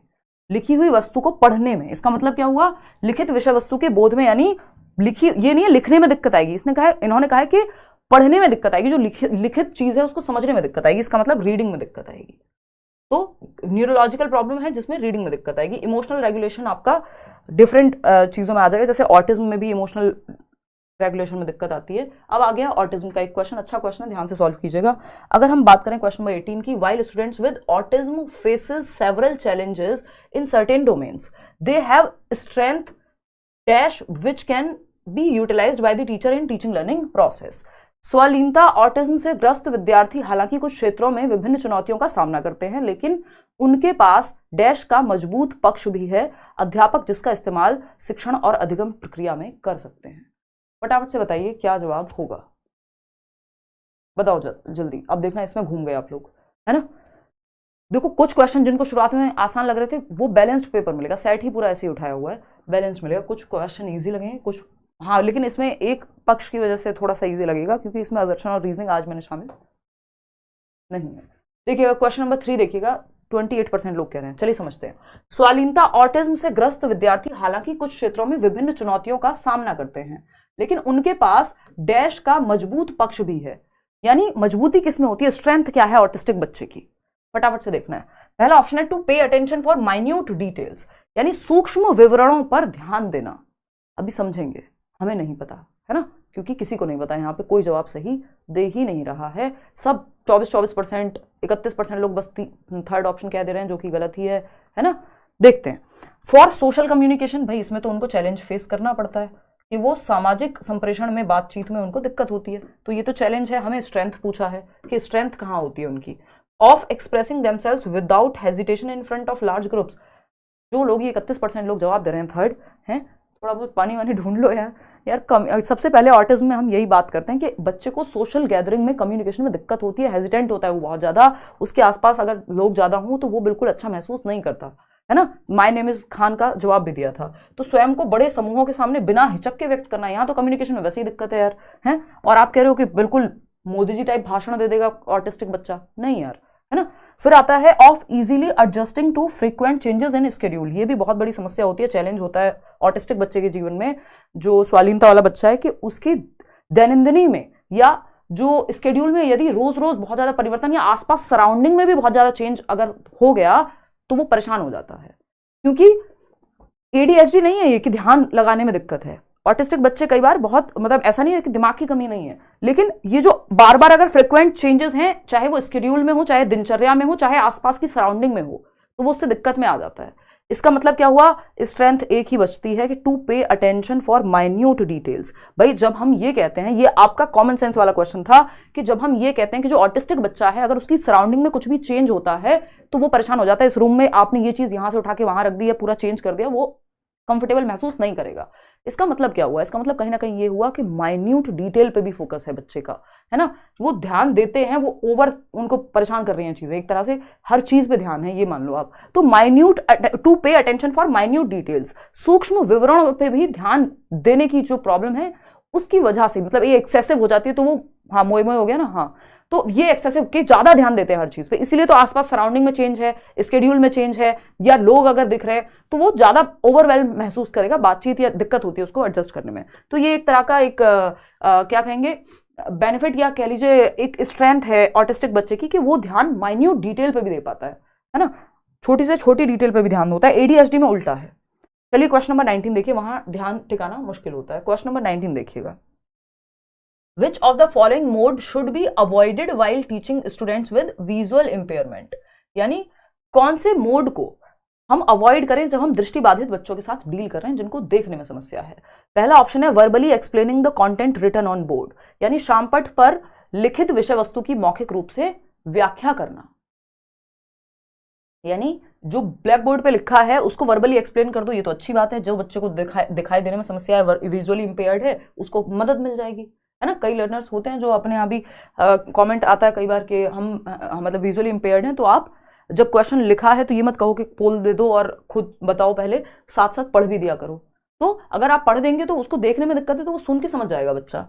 लिखी हुई वस्तु को पढ़ने में। इसका मतलब क्या हुआ, लिखित विषय वस्तु के बोध में, यानी लिखी, ये नहीं है लिखने में दिक्कत आएगी, इसने कहा, इन्होंने कहा है कि पढ़ने में दिक्कत आएगी, जो लिखित चीज है उसको समझने में दिक्कत आएगी, इसका मतलब रीडिंग में दिक्कत आएगी। तो न्यूरोलॉजिकल प्रॉब्लम है जिसमें रीडिंग में दिक्कत आएगी। इमोशनल रेगुलेशन आपका डिफरेंट चीजों में आ जाएगा, जैसे ऑटिज्म में भी इमोशनल रेगुलेशन में दिक्कत आती है। अब आ गया ऑटिज्म का एक क्वेश्चन, अच्छा क्वेश्चन है, ध्यान से सॉल्व कीजिएगा। अगर हम बात करें क्वेश्चन नंबर 18 की, while students with autism faces several challenges in certain domains, they have strength dash which can be utilized by the teacher in teaching learning process. स्वलीनता ऑटिज्म से ग्रस्त विद्यार्थी हालांकि कुछ क्षेत्रों में विभिन्न चुनौतियों का सामना करते हैं, लेकिन उनके पास डैश का मजबूत पक्ष भी है, अध्यापक जिसका इस्तेमाल शिक्षण और अधिगम प्रक्रिया में कर सकते हैं। फटाफट से बताइए क्या जवाब होगा, बताओ जल्दी। अब देखना इसमें घूम गए आप लोग, है ना। देखो कुछ क्वेश्चन जिनको शुरुआत में आसान लग रहे थे वो बैलेंस्ड पेपर मिलेगा, सेट ही पूरा ऐसे ही उठाया हुआ है, बैलेंस्ड मिलेगा। कुछ क्वेश्चन इजी लगेंगे, कुछ हाँ, लेकिन इसमें एक पक्ष की वजह से थोड़ा सा इजी लगेगा क्योंकि इसमें असर्शन और रीजनिंग आज मैंने शामिल नहीं है। देखिएगा क्वेश्चन नंबर 3 देखिएगा, 28% लोग कह रहे हैं, चलिए समझते हैं। स्वालीनता ऑटिज्म से ग्रस्त विद्यार्थी हालांकि कुछ क्षेत्रों में विभिन्न चुनौतियों का सामना करते हैं, लेकिन उनके पास डैश का मजबूत पक्ष भी है, यानी मजबूती किसमें होती है, स्ट्रेंथ क्या है ऑटिस्टिक बच्चे की, फटाफट से देखना है। पहला ऑप्शन है to pay attention for minute details, यानी सूक्ष्म विवरणों पर ध्यान देना। अभी समझेंगे, हमें नहीं पता है ना, क्योंकि किसी को नहीं पता, यहाँ पे कोई जवाब सही दे ही नहीं रहा है, सब 24%, 31% लोग बस थर्ड ऑप्शन कह दे रहे हैं, जो कि गलत ही है ना। देखते हैं, फॉर सोशल कम्युनिकेशन, भाई इसमें तो उनको चैलेंज फेस करना पड़ता है कि वो सामाजिक संप्रेषण में, बातचीत में उनको दिक्कत होती है, तो ये तो चैलेंज है। हमें स्ट्रेंथ पूछा है कि स्ट्रेंथ कहाँ होती है उनकी। Of expressing themselves without hesitation in front of large groups, जो लोग, ये 31% लोग जवाब दे रहे हैं थर्ड हैं, थोड़ा बहुत पानी वानी ढूंढ लो यार। सबसे पहले ऑटिज्म में हम यही बात करते हैं कि बच्चे को सोशल गैदरिंग में, कम्युनिकेशन में दिक्कत होती है, हेजिटेंट होता है वो बहुत ज्यादा, उसके आसपास अगर लोग ज्यादा हों तो वो बिल्कुल अच्छा महसूस नहीं करता है ना। माय नेम इज खान का जवाब भी दिया था, तो स्वयं को बड़े समूहों के सामने बिना हिचक के व्यक्त करना, यहाँ तो कम्युनिकेशन में वैसे ही दिक्कत है यार, है। और आप कह रहे हो कि बिल्कुल मोदी जी टाइप भाषण दे देगा ऑटिस्टिक बच्चा, नहीं यार, है ना। फिर आता है of easily adjusting to frequent changes in schedule, ये भी बहुत बड़ी समस्या होती है, चैलेंज होता है ऑटिस्टिक बच्चे के जीवन में, जो स्वालीनता वाला बच्चा है, कि उसकी दैनंदिनी में या जो स्केड्यूल में यदि रोज रोज बहुत ज्यादा परिवर्तन या आसपास सराउंडिंग में भी बहुत ज्यादा चेंज अगर हो गया तो वो परेशान हो जाता है, क्योंकि एडीएचडी नहीं है ये कि ध्यान लगाने में दिक्कत है। ऑटिस्टिक बच्चे कई बार बहुत, मतलब ऐसा नहीं है कि दिमाग की कमी नहीं है, लेकिन ये जो बार बार अगर फ्रिक्वेंट चेंजेस हैं, चाहे वो स्केड्यूल में हो, चाहे दिनचर्या में हो, चाहे आसपास की सराउंडिंग में हो, तो वो उससे दिक्कत में आ जाता है। इसका मतलब क्या हुआ, स्ट्रेंथ एक ही बचती है कि to pay attention for minute details. भाई जब हम ये कहते हैं, ये आपका कॉमन सेंस वाला क्वेश्चन था, कि जब हम ये कहते हैं कि जो ऑटिस्टिक बच्चा है अगर उसकी सराउंडिंग में कुछ भी चेंज होता है तो वो परेशान हो जाता है। इस रूम में आपने ये चीज यहां से उठा के वहां रख दी है, पूरा चेंज कर दिया, वो कंफर्टेबल महसूस नहीं करेगा। इसका मतलब क्या हुआ, इसका मतलब कहीं ना कहीं ये हुआ कि माइन्यूट डिटेल पे भी फोकस है बच्चे का, है ना। वो ध्यान देते हैं, वो ओवर उनको परेशान कर रही हैं चीजें, एक तरह से हर चीज पे ध्यान है, ये मान लो आप। तो minute, to pay attention for minute details, सूक्ष्म विवरणों पे भी ध्यान देने की जो प्रॉब्लम है उसकी वजह से, मतलब ये एक्सेसिव हो जाती है, तो वो हाँ मोए मोए हो गया ना, हाँ, तो ये एक्सेसिव के ज्यादा ध्यान देते हैं हर चीज पे, इसीलिए तो आसपास सराउंडिंग में चेंज है, स्केड्यूल में चेंज है, या लोग अगर दिख रहे हैं तो वो ज्यादा ओवरवेल्म महसूस करेगा, बातचीत या दिक्कत होती है उसको एडजस्ट करने में। तो ये एक तरह का एक क्या कहेंगे, बेनिफिट या कह लीजिए एक स्ट्रेंथ है ऑटिस्टिक बच्चे की, कि वो ध्यान माइन्यूट डिटेल पे भी दे पाता है ना, छोटी से छोटी डिटेल पे भी ध्यान होता है। एडीएचडी में उल्टा है। चलिए क्वेश्चन नंबर 19 देखिए, वहां ध्यान टिकाना मुश्किल होता है। क्वेश्चन नंबर 19 देखिएगा, Which of the following mode should be avoided while teaching students with visual impairment? यानी कौन से मोड को हम अवॉइड करें जब हम दृष्टिबाधित बच्चों के साथ डील कर रहे हैं जिनको देखने में समस्या है। पहला ऑप्शन है verbally explaining the content written on board, यानी शामपट पर लिखित विषय वस्तु की मौखिक रूप से व्याख्या करना, यानी जो ब्लैक बोर्ड पे लिखा है उसको वर्बली एक्सप्लेन कर दो, ये तो अच्छी बात है। जो बच्चे को दिखाई देने में समस्या है, विजुअली इंपेयर्ड है, उसको मदद मिल जाएगी, है ना। कई लर्नर्स होते हैं जो अपने यहाँ भी कमेंट आता है कई बार कि हम मतलब विजुअली इंपेयर्ड हैं, तो आप जब क्वेश्चन लिखा है तो ये मत कहो कि पोल दे दो और खुद बताओ, पहले साथ साथ पढ़ भी दिया करो। तो अगर आप पढ़ देंगे तो उसको देखने में दिक्कत है तो वो सुन के समझ जाएगा बच्चा।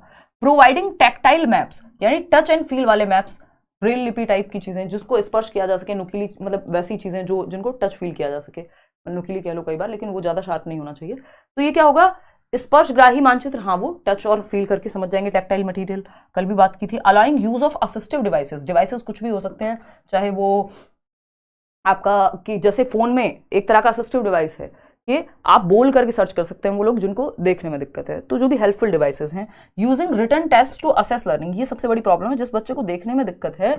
प्रोवाइडिंग टैक्टाइल मैप्स, यानी टच एंड फील वाले मैप्स, ब्रेल लिपि टाइप की चीजें जिसको स्पर्श किया जा सके, नुकीली मतलब वैसी चीजें जो जिनको टच फील किया जा सके, नुकीली कह लो कई बार, लेकिन वो ज्यादा शार्प नहीं होना चाहिए। तो ये क्या होगा, स्पर्शग्राही मानचित्र, हाँ वो टच और फील करके समझ जाएंगे। टैक्टाइल मटेरियल कल भी बात की थी। Allowing use of assistive devices, devices कुछ भी हो सकते हैं, चाहे वो आपका कि जैसे फोन में एक तरह का असिस्टिव डिवाइस है कि आप बोल करके सर्च कर सकते हैं वो लोग जिनको देखने में दिक्कत है, तो जो भी हेल्पफुल डिवाइसेस हैं। Using written test to assess learning, ये सबसे बड़ी प्रॉब्लम है, जिस बच्चे को देखने में दिक्कत है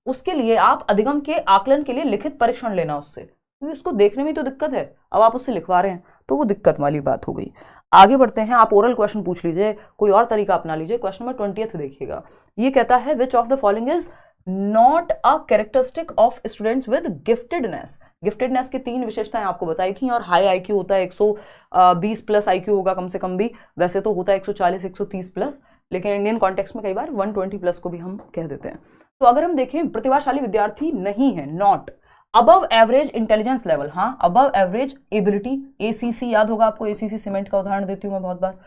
उसके लिए आप अधिगम के आकलन के लिए लिखित परीक्षण लेना उससे, क्योंकि उसको देखने में तो दिक्कत है, अब आप उससे लिखवा रहे हैं तो वो दिक्कत वाली बात हो गई। आगे बढ़ते हैं, आप ओरल क्वेश्चन पूछ लीजिए, कोई और तरीका अपना लीजिए। क्वेश्चन नंबर 20 देखिएगा, ये कहता है which of the following is not a characteristic of students with giftedness. Giftedness की 3 विशेषताएं आपको बताई थी, और हाई आईक्यू होता है 120 प्लस आईक्यू होगा कम से कम भी, वैसे तो होता है 140 130 प्लस, लेकिन इंडियन कॉन्टेक्स्ट में कई बार 120 प्लस को भी हम कह देते हैं। तो अगर हम देखें प्रतिभाशाली विद्यार्थी नहीं है, not above average intelligence level, हाँ अबव एवरेज एबिलिटी, एसीसी याद होगा आपको, एसीसी सीमेंट का उदाहरण देती हूं मैं बहुत बार।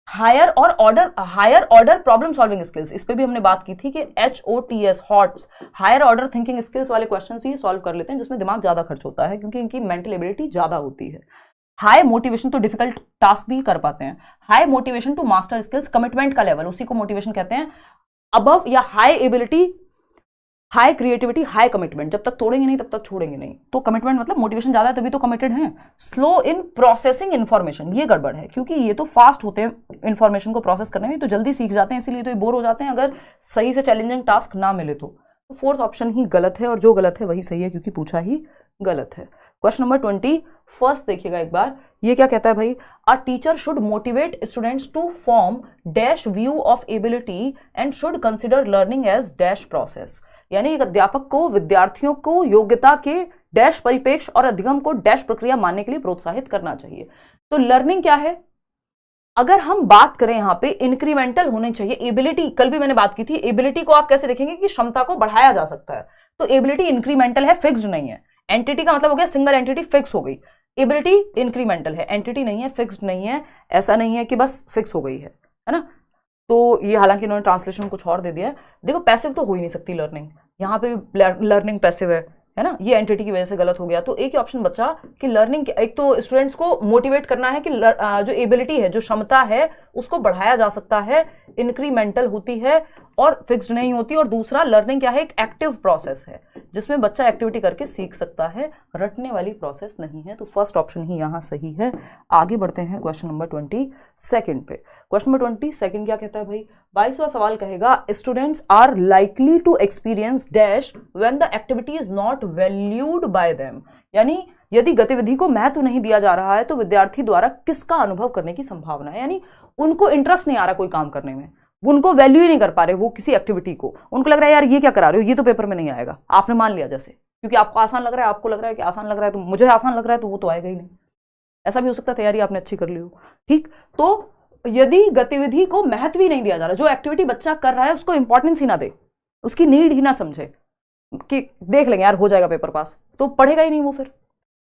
Higher order problem solving skills, इस पे भी हमने बात की थी कि HOTS hots, higher order thinking skills वाले क्वेश्चन ही सॉल्व कर लेते हैं जिसमें दिमाग ज्यादा खर्च होता है क्योंकि इनकी मेंटल एबिलिटी ज्यादा होती है। हाई मोटिवेशन, तो डिफिकल्ट टास्क भी कर पाते हैं। High motivation to master skills, commitment का लेवल, उसी को मोटिवेशन कहते हैं। अबव या high ability, high creativity, high commitment, जब तक तोड़ेंगे नहीं तब तक छोड़ेंगे नहीं, तो कमिटमेंट मतलब मोटिवेशन ज्यादा है तभी तो कमिटेड हैं। स्लो इन प्रोसेसिंग इन्फॉर्मेशन, ये गड़बड़ है क्योंकि ये तो फास्ट होते हैं इन्फॉर्मेशन को प्रोसेस करने में, तो जल्दी सीख जाते हैं, इसीलिए तो ये बोर हो जाते हैं अगर सही से चैलेंजिंग टास्क ना मिले तो। फोर्थ ऑप्शन ही गलत है, और जो गलत है वही सही है क्योंकि पूछा ही गलत है। क्वेश्चन नंबर 21 देखिएगा एक बार, ये क्या कहता है भाई, a teacher should motivate students to form dash view of ability and should consider learning as dash process, यानी एक अध्यापक को विद्यार्थियों को योग्यता के डैश परिपेक्ष और अधिगम को डैश प्रक्रिया मानने के लिए प्रोत्साहित करना चाहिए। तो लर्निंग क्या है, अगर हम बात करें यहां पे इंक्रीमेंटल होनी चाहिए। एबिलिटी कल भी मैंने बात की थी, एबिलिटी को आप कैसे देखेंगे कि क्षमता को बढ़ाया जा सकता है, तो एबिलिटी इंक्रीमेंटल है, फिक्स्ड नहीं है। एंटिटी का मतलब हो गया सिंगल एंटिटी फिक्स हो गई, एबिलिटी इंक्रीमेंटल है, एंटिटी नहीं है, फिक्स्ड नहीं है, ऐसा नहीं है कि बस फिक्स हो गई है ना। तो ये हालांकि इन्होंने ट्रांसलेशन कुछ और दे दिया है। देखो पैसिव तो हो ही नहीं सकती लर्निंग, यहाँ पे भी लर्निंग पैसिव है ना, ये एंटिटी की वजह से गलत हो गया। तो एक ही ऑप्शन बचा कि लर्निंग, एक तो स्टूडेंट्स को मोटिवेट करना है कि जो एबिलिटी है, जो क्षमता है उसको बढ़ाया जा सकता है, इंक्रीमेंटल होती है और फिक्स्ड नहीं होती, और दूसरा लर्निंग क्या है, एक एक्टिव प्रोसेस है जिसमें बच्चा एक्टिविटी करके सीख सकता है, रटने वाली प्रोसेस नहीं है। तो फर्स्ट ऑप्शन ही यहाँ सही है। आगे बढ़ते हैं क्वेश्चन नंबर 22 पे। क्वेश्चन नंबर 22 क्या कहता है भाई, 22वां सवाल कहेगा students are likely to experience dash when the activity is not valued by them, यानी यदि गतिविधि को महत्व नहीं दिया जा रहा है तो विद्यार्थी द्वारा किसका अनुभव करने की संभावना है, यानी उनको इंटरेस्ट नहीं आ रहा कोई काम करने में, उनको वैल्यू ही नहीं कर पा रहे वो किसी एक्टिविटी को, उनको लग रहा है यार ये क्या करा रहे हो, ये तो पेपर में नहीं आएगा, आपने मान लिया जैसे, क्योंकि आपको आसान लग रहा है, आपको लग रहा है कि आसान लग रहा है तो मुझे आसान लग रहा है तो वो तो आएगा ही नहीं, ऐसा भी हो सकता है तैयारी आपने अच्छी कर ली हो, ठीक। तो यदि गतिविधि को महत्व ही नहीं दिया जा रहा, जो एक्टिविटी बच्चा कर रहा है उसको इंपॉर्टेंस ही ना दे, उसकी नीड ही ना समझे कि देख लेंगे यार हो जाएगा पेपर पास, तो पढ़ेगा ही नहीं वो। फिर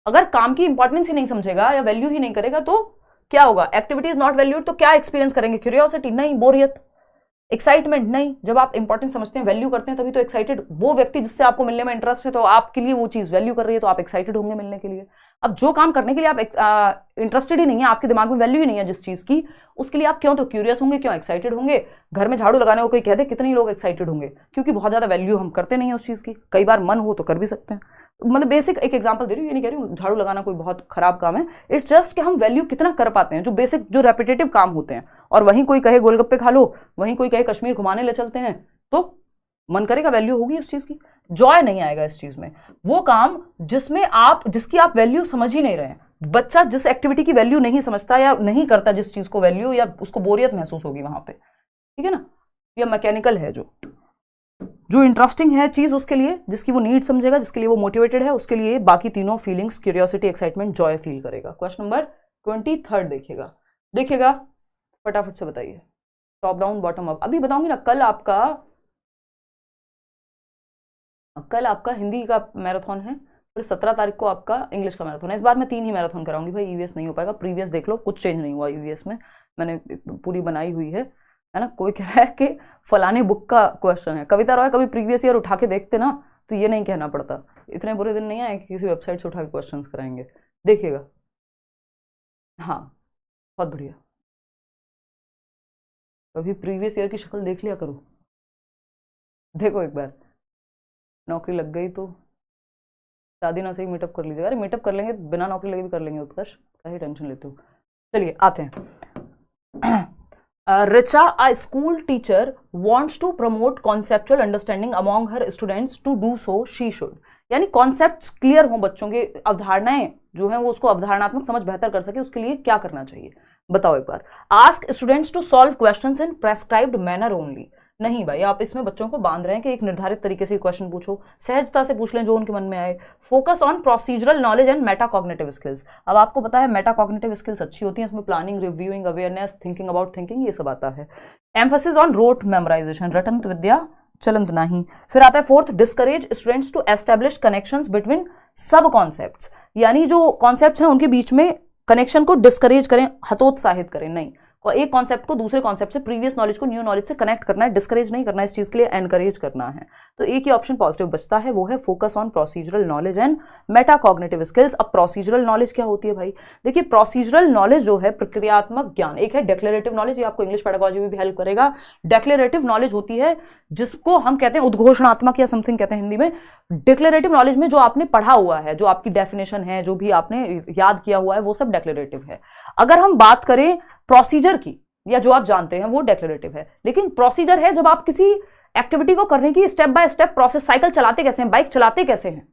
अगर काम की इंपॉर्टेंस ही नहीं समझेगा या वैल्यू ही नहीं करेगा तो क्या होगा, एक्टिविटी इज नॉट वैल्यूड, तो क्या एक्सपीरियंस करेंगे, क्यूरियोसिटी नहीं, बोरियत, एक्साइटमेंट नहीं। जब आप इंपॉर्टेंट समझते हैं, वैल्यू करते हैं, तभी तो एक्साइटेड, वो व्यक्ति जिससे आपको मिलने में इंटरेस्ट है तो आपके लिए वो चीज वैल्यू कर रही है तो आप एक्साइटेड होंगे मिलने के लिए। अब जो काम करने के लिए आप इंटरेस्टेड ही नहीं है, आपके दिमाग में वैल्यू ही नहीं है जिस चीज की, उसके लिए आप क्यों तो क्यूरियस होंगे, क्यों एक्साइटेड होंगे। घर में झाड़ू लगाने को कोई कह दे, कितने लोग एक्साइटेड होंगे, क्योंकि बहुत ज्यादा वैल्यू हम करते नहीं है उस चीज की, कई बार मन हो तो कर भी सकते हैं। मतलब बेसिक एक एग्जांपल दे रही हूँ, ये नहीं कह रही हूँ झाड़ू लगाना कोई बहुत खराब काम है, इट्स जस्ट कि हम वैल्यू कितना कर पाते हैं, जो बेसिक जो रेपिटेटिव काम होते हैं। और वहीं कोई कहे गोलगप्पे खा लो, वहीं कोई कहे कश्मीर घुमाने ले चलते हैं, तो मन करेगा, वैल्यू होगी उस चीज की, जॉय नहीं आएगा इस चीज में। वो काम जिसमें जिसकी आप वैल्यू समझ ही नहीं रहे हैं, बच्चा जिस एक्टिविटी की वैल्यू नहीं समझता या नहीं करता जिस चीज को वैल्यू, या उसको बोरियत महसूस होगी वहां पे, ठीक है ना। या मैकेनिकल है जो इंटरेस्टिंग है चीज उसके लिए, जिसकी वो नीड समझेगा, जिसके लिए वो मोटिवेटेड है, उसके लिए बाकी तीनों feelings, curiosity, excitement, Joy feel करेगा। क्वेश्चन नंबर 23 देखिएगा फटाफट से बताइए, टॉप डाउन बॉटम अप। अभी बताऊंगी ना, कल आपका हिंदी का मैराथन है, फिर 17 तारीख को आपका इंग्लिश का मैराथन है। इस बार मैं 3 ही मैराथन कराऊंगी भाई, ईवीएस नहीं हो पाएगा। प्रीवियस देख लो, कुछ चेंज नहीं हुआ ईवीएस में, मैंने पूरी बनाई हुई है ना। कोई कह रहा है कि फलाने बुक का क्वेश्चन है, कविता रॉय कभी प्रीवियस ईयर उठा के देखते ना तो ये नहीं कहना पड़ता। इतने बुरे दिन नहीं आए कि किसी वेबसाइट से उठा के क्वेश्चंस कराएंगे, देखिएगा। हाँ बहुत बढ़िया, कभी प्रीवियस ईयर की शक्ल देख लिया करो। देखो एक बार नौकरी लग गई तो शादी ना से ही मीटअप कर लीजिएगा। अरे मीटअप कर लेंगे, बिना नौकरी लगे भी कर लेंगे उत्कर्ष, क्या ही टेंशन लेते हो। चलिए आते हैं। Richa, a school teacher, wants to promote conceptual understanding among her students. To do so, she should. यानी कॉन्सेप्ट्स क्लियर हो बच्चों के, अवधारणाएं जो है वो उसको अवधारणात्मक समझ बेहतर कर सके, उसके लिए क्या करना चाहिए बताओ एक बार। Ask students to solve questions in prescribed manner only. नहीं भाई, आप इसमें बच्चों को बांध रहे हैं कि एक निर्धारित तरीके से क्वेश्चन पूछो, सहजता से पूछ लें जो उनके मन में आए। Focus on procedural knowledge and metacognitive skills. अब आपको पता है मेटाकॉग्निटिव स्किल्स अच्छी होती हैं, इसमें planning, reviewing, awareness, thinking about thinking, ये सब आता है। एम्फोसिस ऑन रोट मेमोराइजेशन, रटंत विद्या चलंत नहीं। फिर आता है fourth, discourage students to establish connections between sub concepts. यानी जो कॉन्सेप्ट्स हैं उनके बीच में कनेक्शन को डिस्करेज करें, हतोत्साहित करें नहीं, एक कॉन्सेप्ट को दूसरे कॉन्सेप्ट से, प्रीवियस नॉलेज को न्यू नॉलेज से कनेक्ट करना है, डिस्करेज नहीं करना है, इस चीज के लिए एनकरेज करना है। तो एक ही ऑप्शन पॉजिटिव बचता है, वो है focus on procedural knowledge and metacognitive skills. अब प्रोसीजरल नॉलेज क्या होती है भाई? देखिए प्रोसीजरल नॉलेज जो है प्रक्रियात्मक ज्ञान, एक है डेक्लेरेटिव नॉलेज, ये आपको इंग्लिश पेडागोजी में भी हेल्प करेगा। डेक्लेरेटिव नॉलेज होती है जिसको हम कहते हैं उद्घोषणात्मक या समथिंग कहते हैं हिंदी में। डिक्लेरेटिव नॉलेज में जो आपने पढ़ा हुआ है, जो आपकी डेफिनेशन है, जो भी आपने याद किया हुआ है, वो सब डेक्लेरेटिव है। अगर हम बात करें प्रोसीजर की, या जो आप जानते हैं वो डेक्लेरेटिव है। लेकिन प्रोसीजर है जब आप किसी एक्टिविटी को करने की step by step process, cycle चलाते कैसे हैं, बाइक चलाते कैसे हैं,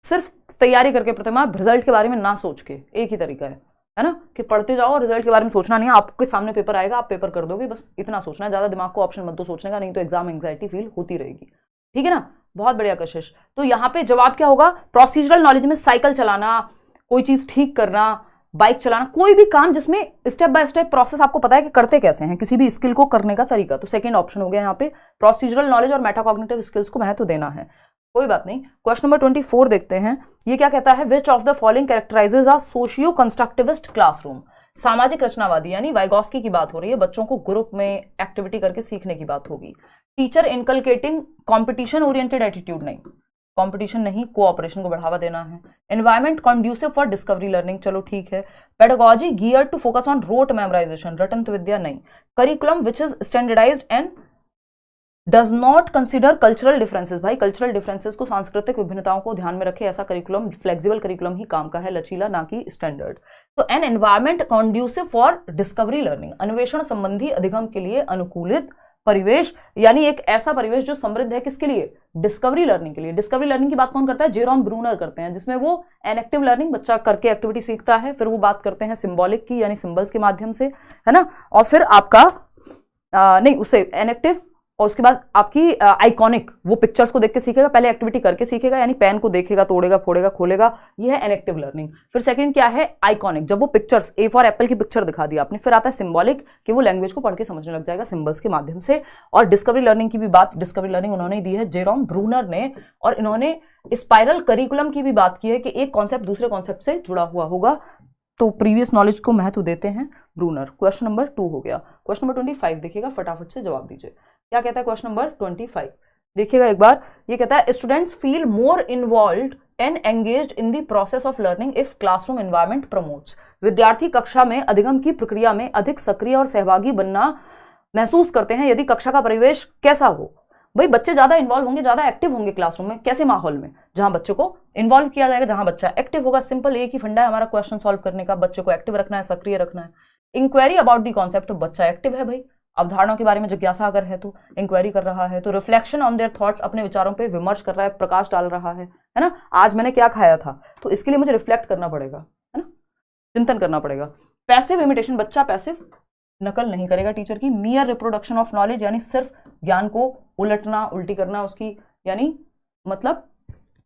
सिर्फ तैयारी करके प्रतिमा, रिजल्ट के बारे में ना सोच के, एक ही तरीका है ना, कि पढ़ते जाओ और रिजल्ट के बारे में सोचना नहीं है। आपके सामने पेपर आएगा, आप पेपर कर दोगे, बस इतना सोचना है, ज्यादा दिमाग को ऑप्शन मत दो सोचने का, नहीं तो एग्जाम एंग्जाइटी फील होती रहेगी। ठीक है ना, बहुत बढ़िया कशिश। तो यहाँ पे जवाब क्या होगा? प्रोसीजरल नॉलेज में साइकिल चलाना, कोई चीज ठीक करना, बाइक चलाना, कोई भी काम जिसमें स्टेप बाय स्टेप प्रोसेस आपको पता है कि करते कैसे हैं, किसी भी स्किल को करने का तरीका। तो सेकंड ऑप्शन हो गया यहाँ पे, प्रोसीजरल नॉलेज और मेटाकॉग्निटिव स्किल्स को महत्व देना है। कोई बात नहीं। क्वेश्चन नंबर 24 देखते हैं, ये क्या कहता है? Which of the following कैरेक्टराइजेज a socio constructivist classroom. सामाजिक रचनावादी, यानी वाइगॉस्की की बात हो रही है, बच्चों को ग्रुप में एक्टिविटी करके सीखने की बात होगी। Teacher inculcating competition oriented attitude, नहीं, कंपटीशन नहीं, कोऑपरेशन को बढ़ावा देना है। Environment conducive for discovery learning, चलो ठीक है। Pedagogy gear to focus on rote memorisation, रटंत विद्या नहीं। Curriculum which is standardized and does not consider cultural differences, भाई कल्चरल डिफरेंसेस को, सांस्कृतिक विभिन्नताओं को ध्यान में रखे, ऐसा करिकुलम, फ्लेक्सिबल करिकुलम ही काम का है, लचीला ना कि स्टैंडर्ड। तो an environment conducive for discovery learning, अन्वेषण संबंधी अधिगम के लिए अनुकूलित परिवेश, यानी एक ऐसा परिवेश जो समृद्ध है किसके लिए? डिस्कवरी लर्निंग के लिए। डिस्कवरी लर्निंग की बात कौन करता है? जेरोम ब्रूनर करते हैं, जिसमें वो एनएक्टिव लर्निंग, बच्चा करके एक्टिविटी सीखता है, फिर वो बात करते हैं सिंबॉलिक की, यानी सिंबल्स के माध्यम से, है ना, और फिर आपका नहीं उसे एनएक्टिव, और उसके बाद आपकी आइकॉनिक, वो पिक्चर्स को देख के सीखेगा, पहले एक्टिविटी करके सीखेगा, यानी पेन को देखेगा, तोड़ेगा, फोड़ेगा, खोलेगा, ये है एनएक्टिव लर्निंग। फिर सेकंड क्या है? आइकॉनिक, जब वो पिक्चर्स, ए फॉर एप्पल की पिक्चर दिखा दी आपने। फिर आता है सिंबॉलिक, कि वो लैंग्वेज को पढ़ के समझने लग जाएगा सिंबल्स के माध्यम से। और डिस्कवरी लर्निंग की भी बात, डिस्कवरी लर्निंग उन्होंने दी है जेरोम ब्रूनर ने, और इन्होंने स्पाइरल करिकुलम की भी बात की है कि एक कॉन्सेप्ट दूसरे कॉन्सेप्ट से जुड़ा हुआ होगा, तो प्रीवियस नॉलेज को महत्व देते हैं ब्रूनर। क्वेश्चन नंबर 2 हो गया। क्वेश्चन नंबर 25 देखिएगा, फटाफट से जवाब दीजिए। क्या कहता है क्वेश्चन नंबर 25? देखिएगा एक बार, ये कहता है students feel more involved and engaged in the process of learning if classroom environment promotes. विद्यार्थी कक्षा में अधिगम की प्रक्रिया में अधिक सक्रिय और सहभागी बनना महसूस करते हैं यदि कक्षा का परिवेश कैसा हो। भाई बच्चे ज्यादा इन्वॉल्व होंगे, ज्यादा एक्टिव होंगे क्लासरूम में, कैसे माहौल में? जहां बच्चे को इन्वॉल्व किया जाएगा, जहां बच्चा एक्टिव होगा। सिंपल एक ही फंडा है हमारा क्वेश्चन सॉल्व करने का, बच्चे को एक्टिव रखना है, सक्रिय रखना है। इंक्वायरी अबाउट दी कॉन्सेप्ट, तो बच्चा एक्टिव है भाई, अवधारणाओं के बारे में जिज्ञासा अगर है तो इंक्वायरी कर रहा है। तो रिफ्लेक्शन ऑन देयर थॉट्स, अपने विचारों पे विमर्श कर रहा है, प्रकाश डाल रहा है ना। आज मैंने क्या खाया था, तो इसके लिए मुझे रिफ्लेक्ट करना पड़ेगा, है ना, चिंतन करना पड़ेगा। पैसिव इमिटेशन, बच्चा पैसिव नकल नहीं करेगा टीचर की। मियर रिप्रोडक्शन ऑफ नॉलेज, यानी सिर्फ ज्ञान को उलटना, उल्टी करना उसकी, यानी मतलब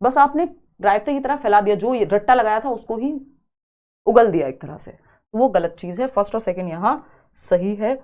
बस आपने रायते की तरह फैला दिया, जो रट्टा लगाया था उसको ही उगल दिया एक तरह से, वो गलत चीज है। फर्स्ट और सेकंड यहाँ सही है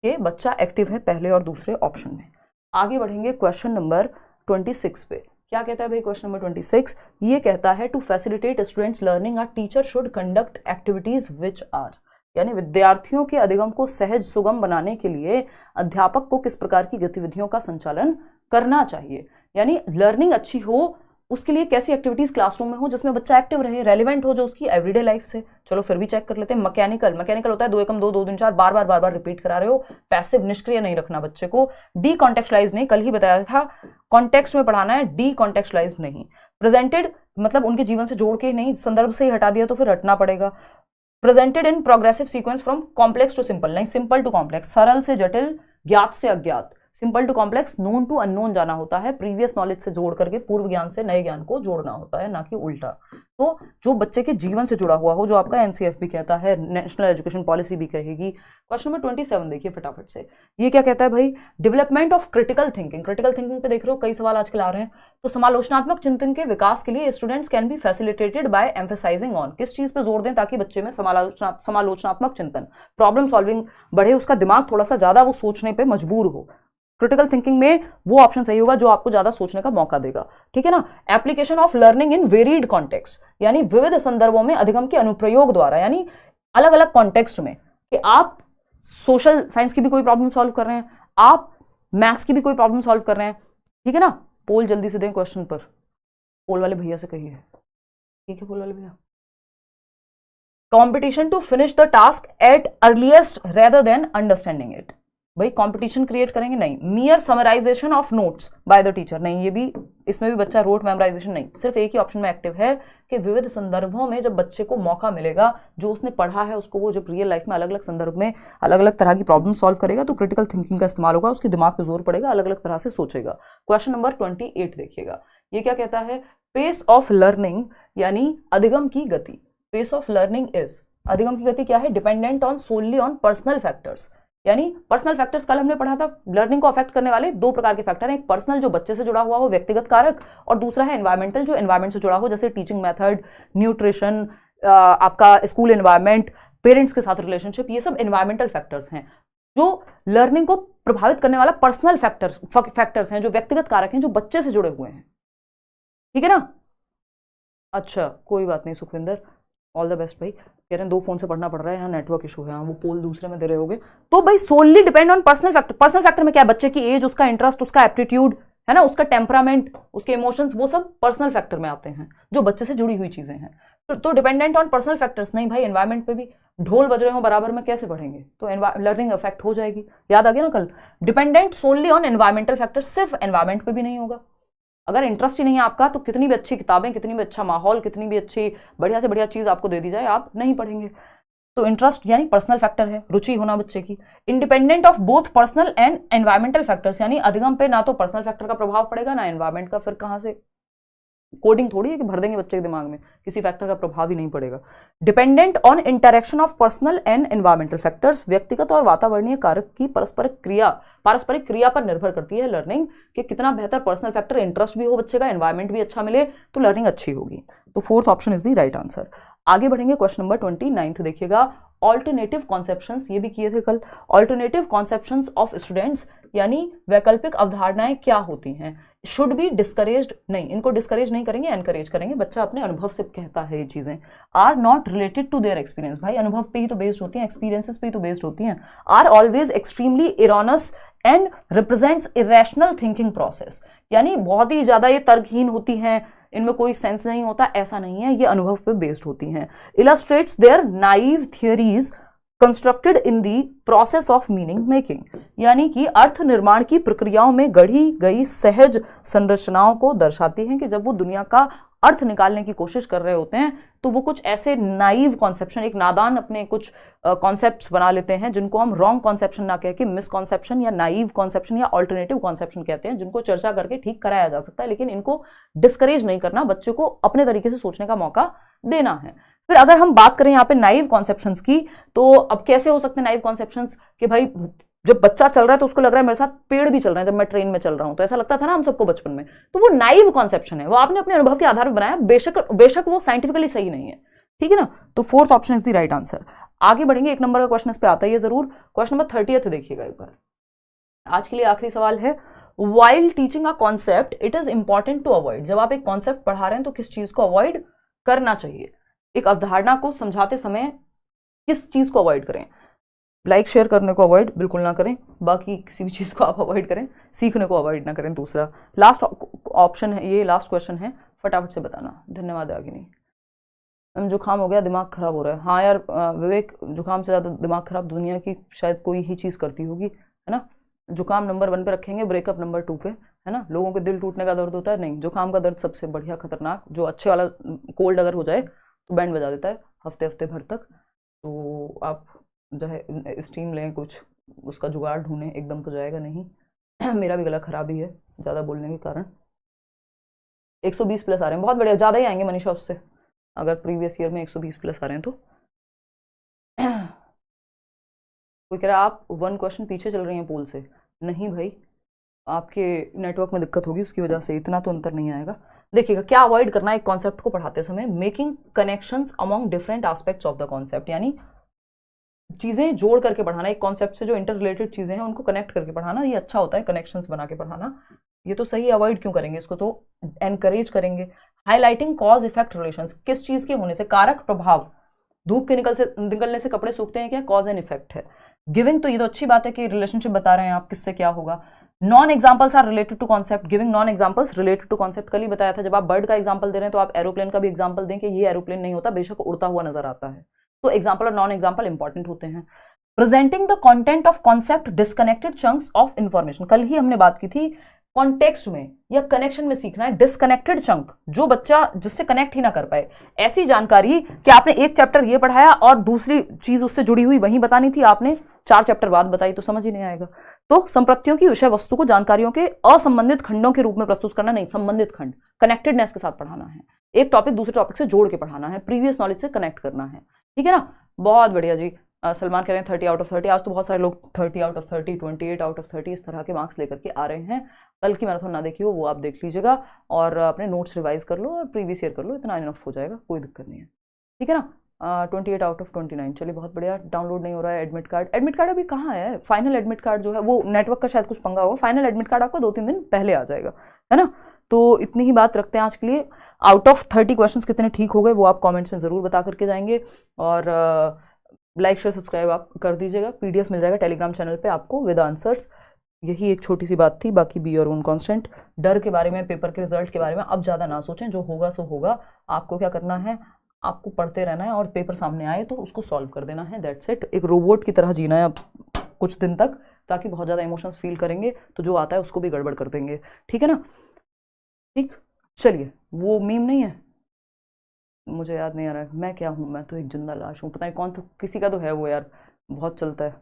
कि बच्चा एक्टिव है पहले और दूसरे ऑप्शन में। आगे बढ़ेंगे क्वेश्चन नंबर 26 पे। क्या कहता है भाई क्वेश्चन नंबर 26? ये कहता है to facilitate students learning a teacher should conduct activities which are, यानी विद्यार्थियों के अधिगम को सहज सुगम बनाने के लिए अध्यापक को किस प्रकार की गतिविधियों का संचालन करना चाहिए। यानी लर्निंग अच्छी हो उसके लिए कैसी एक्टिविटीज क्लासरूम में हो जिसमें बच्चा एक्टिव रहे, रेलिवेंट हो जो उसकी एवरीडे लाइफ से। चलो फिर भी चेक कर लेते हैं। मैकेनिकल होता है 2 एकम 2 2 3 4 बार बार रिपीट करा रहे हो, पैसिव निष्क्रिय नहीं रखना बच्चे को, डी कॉन्टेक्चुअलाइज नहीं, कल ही बताया था कॉन्टेक्स्ट में पढ़ाना है, डी कॉन्टेक्चुअलाइज नहीं। प्रेजेंटेड मतलब उनके जीवन से जोड़ के नहीं, संदर्भ से ही हटा दिया तो फिर हटना पड़ेगा। Presented in progressive sequence from complex to simple, नहीं सिंपल टू कॉम्प्लेक्स, सरल से जटिल, ज्ञात से अज्ञात, simple to complex, known to unknown जाना होता है, प्रीवियस नॉलेज से जोड़ करके पूर्व ज्ञान से नए ज्ञान को जोड़ना होता है, ना कि उल्टा। तो जो बच्चे के जीवन से जुड़ा हुआ हो, जो आपका एनसीएफ भी कहता है, नेशनल एजुकेशन पॉलिसी भी कहेगी। क्वेश्चन नंबर 27 देखिए फटाफट से, ये क्या कहता है भाई? Development of critical thinking. Critical thinking पे देख रहे हो कई सवाल आजकल आ रहे हैं। तो समालोचनात्मक चिंतन के विकास के लिए students can be facilitated bye emphasizing on, किस चीज पे जोर दें ताकि बच्चे में समालोचनात्मक चिंतन, प्रॉब्लम सॉल्विंग बढ़े, उसका दिमाग थोड़ा सा ज्यादा वो सोचने पे मजबूर हो। क्रिटिकल थिंकिंग में वो ऑप्शन सही होगा जो आपको ज्यादा सोचने का मौका देगा, ठीक है ना। Application of learning in varied context, यानी विविध संदर्भों में अधिगम के अनुप्रयोग द्वारा, यानी अलग अलग कॉन्टेक्स्ट में, कि आप सोशल साइंस की भी कोई प्रॉब्लम सॉल्व कर रहे हैं, आप मैथ्स की भी कोई प्रॉब्लम सॉल्व कर रहे हैं, ठीक है ना। पोल जल्दी से दें क्वेश्चन पर, पोल वाले भैया से कहिए, ठीक है पोल वाले भैया। Competition to finish the task at earliest rather than understanding it, भाई कंपटीशन क्रिएट करेंगे नहीं। Mere summarisation of notes by the teacher, नहीं, ये भी इसमें भी बच्चा रोट मेमोराइजेशन नहीं, सिर्फ एक ही ऑप्शन में एक्टिव है कि विविध संदर्भों में जब बच्चे को मौका मिलेगा, जो उसने पढ़ा है उसको वो जब रियल लाइफ में अलग अलग संदर्भ में अलग अलग तरह की प्रॉब्लम सॉल्व करेगा तो क्रिटिकल थिंकिंग का इस्तेमाल होगा, उसके दिमाग पे जोर पड़ेगा, अलग अलग तरह से सोचेगा। क्वेश्चन नंबर 28 देखिएगा, ये क्या कहता है? पेस ऑफ लर्निंग, यानी अधिगम की गति। पेस ऑफ लर्निंग इज, अधिगम की गति क्या है? Dependent on solely on personal factors, यानी पर्सनल फैक्टर्स कल हमने पढ़ा था, लर्निंग को अफेक्ट करने वाले 2 प्रकार के फैक्टर हैं, एक पर्सनल जो बच्चे से जुड़ा हुआ हो, व्यक्तिगत कारक, और दूसरा है एनवायरमेंटल जो एनवायरमेंट से जुड़ा हो, जैसे टीचिंग मेथड, न्यूट्रिशन, आपका स्कूल एनवायरमेंट, पेरेंट्स के साथ रिलेशनशिप, ये सब एनवायरमेंटल फैक्टर्स हैं। जो लर्निंग को प्रभावित करने वाला पर्सनल फैक्टर्स हैं, जो व्यक्तिगत कारक हैं, जो बच्चे से जुड़े हुए हैं, ठीक है ना। अच्छा कोई बात नहीं सुखविंदर, ऑल द बेस्ट भाई। कह रहे हैं 2 फोन से पढ़ना पड़ रहा है, यहाँ नेटवर्क इशू है, वो पोल दूसरे में दे रहे होगे। तो भाई solely depend on personal factor. Personal factor में क्या है? बच्चे की एज, उसका इंटरेस्ट, उसका एप्टीट्यूड, है ना, उसका टेम्परामेंट, उसके इमोशंस, वो सब पर्सनल फैक्टर में आते हैं, जो बच्चे से जुड़ी हुई चीजें हैं। तो डिपेंडेंट ऑन पर्सनल फैक्टर्स नहीं भाई, एनवायरमेंट पे भी ढोल बज रहे हो बराबर में कैसे पढ़ेंगे, तो लर्निंग अफेक्ट हो जाएगी। याद आ गया ना कल, डिपेंडेंट सोनली ऑन एनवायरमेंटल फैक्टर, सिर्फ एनवायरमेंट पे भी नहीं होगा। अगर इंटरेस्ट ही नहीं है आपका तो कितनी भी अच्छी किताबें, कितनी भी अच्छा माहौल, कितनी भी अच्छी बढ़िया से बढ़िया चीज आपको दे दी जाए, आप नहीं पढ़ेंगे। तो इंटरेस्ट यानी पर्सनल फैक्टर है, रुचि होना बच्चे की। Independent of both personal and environmental factors, यानी अधिगम पे ना तो पर्सनल फैक्टर का प्रभाव पड़ेगा ना एनवायरमेंट का, फिर कहां से कोडिंग थोड़ी है कि भर देंगे बच्चे के दिमाग में, किसी फैक्टर का प्रभाव ही नहीं पड़ेगा। Dependent on interaction of personal and environmental factors, व्यक्तिगत और वातावरणीय कारक की पारस्परिक क्रिया पर निर्भर करती है लर्निंग, कि कितना बेहतर पर्सनल फैक्टर, इंटरेस्ट भी हो बच्चे का, एनवायरमेंट भी अच्छा मिले तो लर्निंग अच्छी होगी। तो 4th option is the right answer. आगे बढ़ेंगे, क्वेश्चन नंबर 29 देखिएगा, ऑल्टरनेटिव कॉन्सेप्शंस, ये भी किए थे कल। ऑल्टरनेटिव कॉन्सेप्शंस ऑफ स्टूडेंट्स, यानी वैकल्पिक अवधारणाएं क्या होती हैं? शुड बी डिस्करेज्ड, नहीं, इनको डिस्करेज नहीं करेंगे, एनकरेज करेंगे, बच्चा अपने अनुभव से कहता है ये चीजें। Are not related to their experience, भाई अनुभव पे ही तो बेस्ड होती हैं, एक्सपीरियंसेस पे ही तो बेस्ड होती हैं। Are always extremely erroneous and represents irrational thinking process, यानी बहुत ही ज्यादा ये तर्कहीन होती हैं, इनमें कोई सेंस नहीं होता, ऐसा नहीं है, ये अनुभव पे बेस्ड होती हैं। Illustrates their naive theories constructed in the process of meaning making, यानी कि अर्थ निर्माण की प्रक्रियाओं में गढ़ी गई सहज संरचनाओं को दर्शाती हैं, कि जब वो दुनिया का अर्थ निकालने की कोशिश कर रहे होते हैं तो वो कुछ ऐसे नाइव कॉन्सेप्शन, एक नादान अपने कुछ कॉन्सेप्ट्स बना लेते हैं, जिनको हम रॉन्ग कॉन्सेप्शन ना कह के मिसकॉन्सेप्शन या नाइव कॉन्सेप्शन या ऑल्टरनेटिव कॉन्सेप्शन कहते हैं, जिनको चर्चा करके ठीक कराया जा सकता है, लेकिन इनको डिस्करेज नहीं करना, बच्चों को अपने तरीके से सोचने का मौका देना है। फिर अगर हम बात करें यहाँ पे नाइव कॉन्सेप्शंस की, तो अब कैसे हो सकते हैं नाइव कॉन्सेप्शंस, कि भाई जब बच्चा चल रहा है तो उसको लग रहा है मेरे साथ पेड़ भी चल रहे हैं, जब मैं ट्रेन में चल रहा हूं तो ऐसा लगता था ना हम सबको बचपन में, तो वो नाइव कॉन्सेप्शन है, वो आपने अपने अनुभव के आधार पर बनाया, बेशक वो साइंटिफिकली सही नहीं है, ठीक है ना। तो 4th option is the right answer. आगे बढ़ेंगे, 1 नंबर का क्वेश्चन इस पे आता ही है जरूर। क्वेश्चन नंबर 30 देखिएगा एक बार, आज के लिए आखिरी सवाल है। While teaching a concept it is important to avoid. जब आप एक कॉन्सेप्ट पढ़ा रहे हैं तो किस चीज को अवॉइड करना चाहिए? एक अवधारणा को समझाते समय किस चीज को अवॉइड करें? लाइक शेयर करने को अवॉइड बिल्कुल ना करें, बाकी किसी भी चीज को आप अवॉइड करें, सीखने को अवॉइड ना करें। दूसरा लास्ट ऑप्शन है, ये लास्ट क्वेश्चन है, फटाफट से बताना। धन्यवाद रागिनी। जुकाम हो गया, दिमाग खराब हो रहा है। हाँ यार विवेक, जुकाम से ज़्यादा दिमाग खराब दुनिया की शायद कोई ही चीज़ करती होगी, है ना। जुकाम नंबर 1 पे रखेंगे, ब्रेकअप नंबर 2 पे, है ना। लोगों के दिल टूटने का दर्द होता है, नहीं, जुकाम का दर्द सबसे बढ़िया खतरनाक, जो अच्छे वाला कोल्ड अगर हो जाए तो बैंड बजा देता है हफ्ते हफ्ते भर तक। तो आप जो है स्टीम लें, कुछ उसका जुगाड़ ढूंढें, एकदम तो जाएगा नहीं। मेरा भी गला खराब ही है ज़्यादा बोलने के कारण। 120 प्लस आ रहे हैं, बहुत बढ़िया, ज़्यादा ही आएंगे मनीषा उससे, अगर प्रीवियस ईयर में 120 प्लस आ रहे हैं तो। कोई कह रहा है आप 1 क्वेश्चन पीछे चल रही हैं पोल से। नहीं भाई, आपके नेटवर्क में दिक्कत होगी उसकी वजह से, इतना तो अंतर नहीं आएगा। देखिएगा क्या अवॉइड करना है एक कॉन्सेप्ट को पढ़ाते समय, making connections among different aspects of the concept, यानी चीजें जोड़ करके पढ़ाना। एक कॉन्सेप्ट से जो इंटर रिलेटेड चीजें हैं उनको कनेक्ट करके पढ़ाना, ये अच्छा होता है, कनेक्शंस बना के पढ़ाना। ये तो सही, अवॉइड क्यों करेंगे इसको, तो एनकरेज करेंगे। हाईलाइटिंग कॉज इफेक्ट रिलेशंस, किस चीज के होने से, कारक प्रभाव, धूप के निकलने से कपड़े सूखते हैं क्या, कॉज एंड इफेक्ट है। गिविंग, तो ये तो अच्छी बात है कि रिलेशनशिप बता रहे हैं आप, किससे क्या होगा। Non examples are related to concept, giving non examples related to concept. कल ही बताया था, जब आप बर्ड का एग्जाम्पल दे रहे हैं तो आप एरोप्लेन का भी एग्जाम्पल दें कि ये एरोप्लेन नहीं होता, बेशक उड़ता हुआ नजर आता है। तो एग्जाम्पल और नॉन एग्जाम्पल इंपॉर्टेंट होते हैं। Presenting the content of concept disconnected chunks of information, कल ही हमने बात की थी, कॉन्टेक्स्ट में या कनेक्शन में सीखना है। डिस्कनेक्टेड चंक, जो बच्चा जिससे कनेक्ट ही ना कर पाए, ऐसी जानकारी कि आपने एक चैप्टर ये पढ़ाया और दूसरी चीज उससे जुड़ी हुई वहीं बतानी थी, आपने 4 चैप्टर बाद बताई, तो समझ ही नहीं आएगा। तो संप्रत्तियों की विषय वस्तु को जानकारियों के असंबंधित खंडों के रूप में प्रस्तुत करना, नहीं, संबंधित खंड, कनेक्टेडनेस के साथ पढ़ाना है। एक टॉपिक दूसरे टॉपिक से जोड़ के पढ़ाना है, प्रीवियस नॉलेज से कनेक्ट करना है, ठीक है ना। बहुत बढ़िया जी। सलमान कह रहे हैं 30 आउट ऑफ 30। आज तो बहुत सारे लोग 30 आउट ऑफ 30, 28 आउट ऑफ 30 इस तरह के मार्क्स लेकर के आ रहे हैं। कल की मैराथन ना देखी हो वो आप देख लीजिएगा, और अपने नोट्स रिवाइज कर लो और प्रीवियस ईयर कर लो, इतना इनफ हो जाएगा, कोई दिक्कत नहीं है, ठीक है ना। 28 आउट ऑफ 29, चलिए बहुत बढ़िया। डाउनलोड नहीं हो रहा है एडमिट कार्ड, एडमिट कार्ड अभी कहाँ है, फाइनल एडमिट कार्ड जो है वो नेटवर्क का शायद कुछ पंगा होगा, फाइनल एडमिट कार्ड आपको 2-3 दिन पहले आ जाएगा, है ना। तो इतनी ही बात रखते हैं आज के लिए। आउट ऑफ 30 क्वेश्चंस कितने ठीक हो गए वो आप कमेंट्स में ज़रूर बता करके जाएंगे, और लाइक शेयर सब्सक्राइब आप कर दीजिएगा। PDF मिल जाएगा टेलीग्राम चैनल पे आपको विद आंसर्स। यही एक छोटी सी बात थी, बाकी बी योर ओन कांस्टेंट। डर के बारे में, पेपर के रिजल्ट के बारे में अब ज़्यादा ना सोचें, जो होगा सो होगा। आपको क्या करना है, आपको पढ़ते रहना है, और पेपर सामने आए तो उसको सॉल्व कर देना है, दैट्स इट। एक रोबोट की तरह जीना है अब कुछ दिन तक, ताकि बहुत ज़्यादा इमोशंस फील करेंगे तो जो आता है उसको भी गड़बड़ कर देंगे, ठीक है ना। ठीक, चलिए, वो मीम नहीं है, मुझे याद नहीं आ रहा है मैं क्या हूँ, मैं तो एक जिंदा लाश हूँ, पता नहीं कौन, तो किसी का तो है वो यार, बहुत चलता है,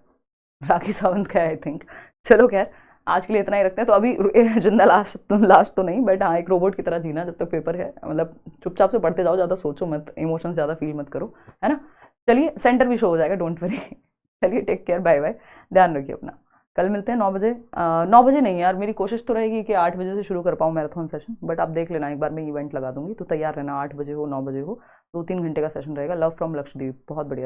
राखी सावंत का है आई थिंक। चलो खैर, आज के लिए इतना ही रखते हैं। तो अभी जिंदा लाश तो नहीं, बट हाँ एक रोबोट की तरह जीना जब तक पेपर है, मतलब चुपचाप से पढ़ते जाओ, ज़्यादा सोचो मत, इमोशंस ज़्यादा फील मत करो, है ना। चलिए, सेंटर भी शो हो जाएगा, डोंट वरी। चलिए, टेक केयर, बाय बाय, ध्यान रखिए अपना। कल मिलते हैं 9 बजे। 9 बजे नहीं यार, मेरी कोशिश तो रहेगी कि 8 बजे से शुरू कर पाऊँ मैराथन सेशन, बट आप देख लेना, एक बार मैं इवेंट लगा दूंगी तो तैयार रहना, 8 बजे हो 9 बजे हो, 2-3 घंटे का सेशन रहेगा। लव फ्रॉम लक्षद्वीप, बहुत बढ़िया।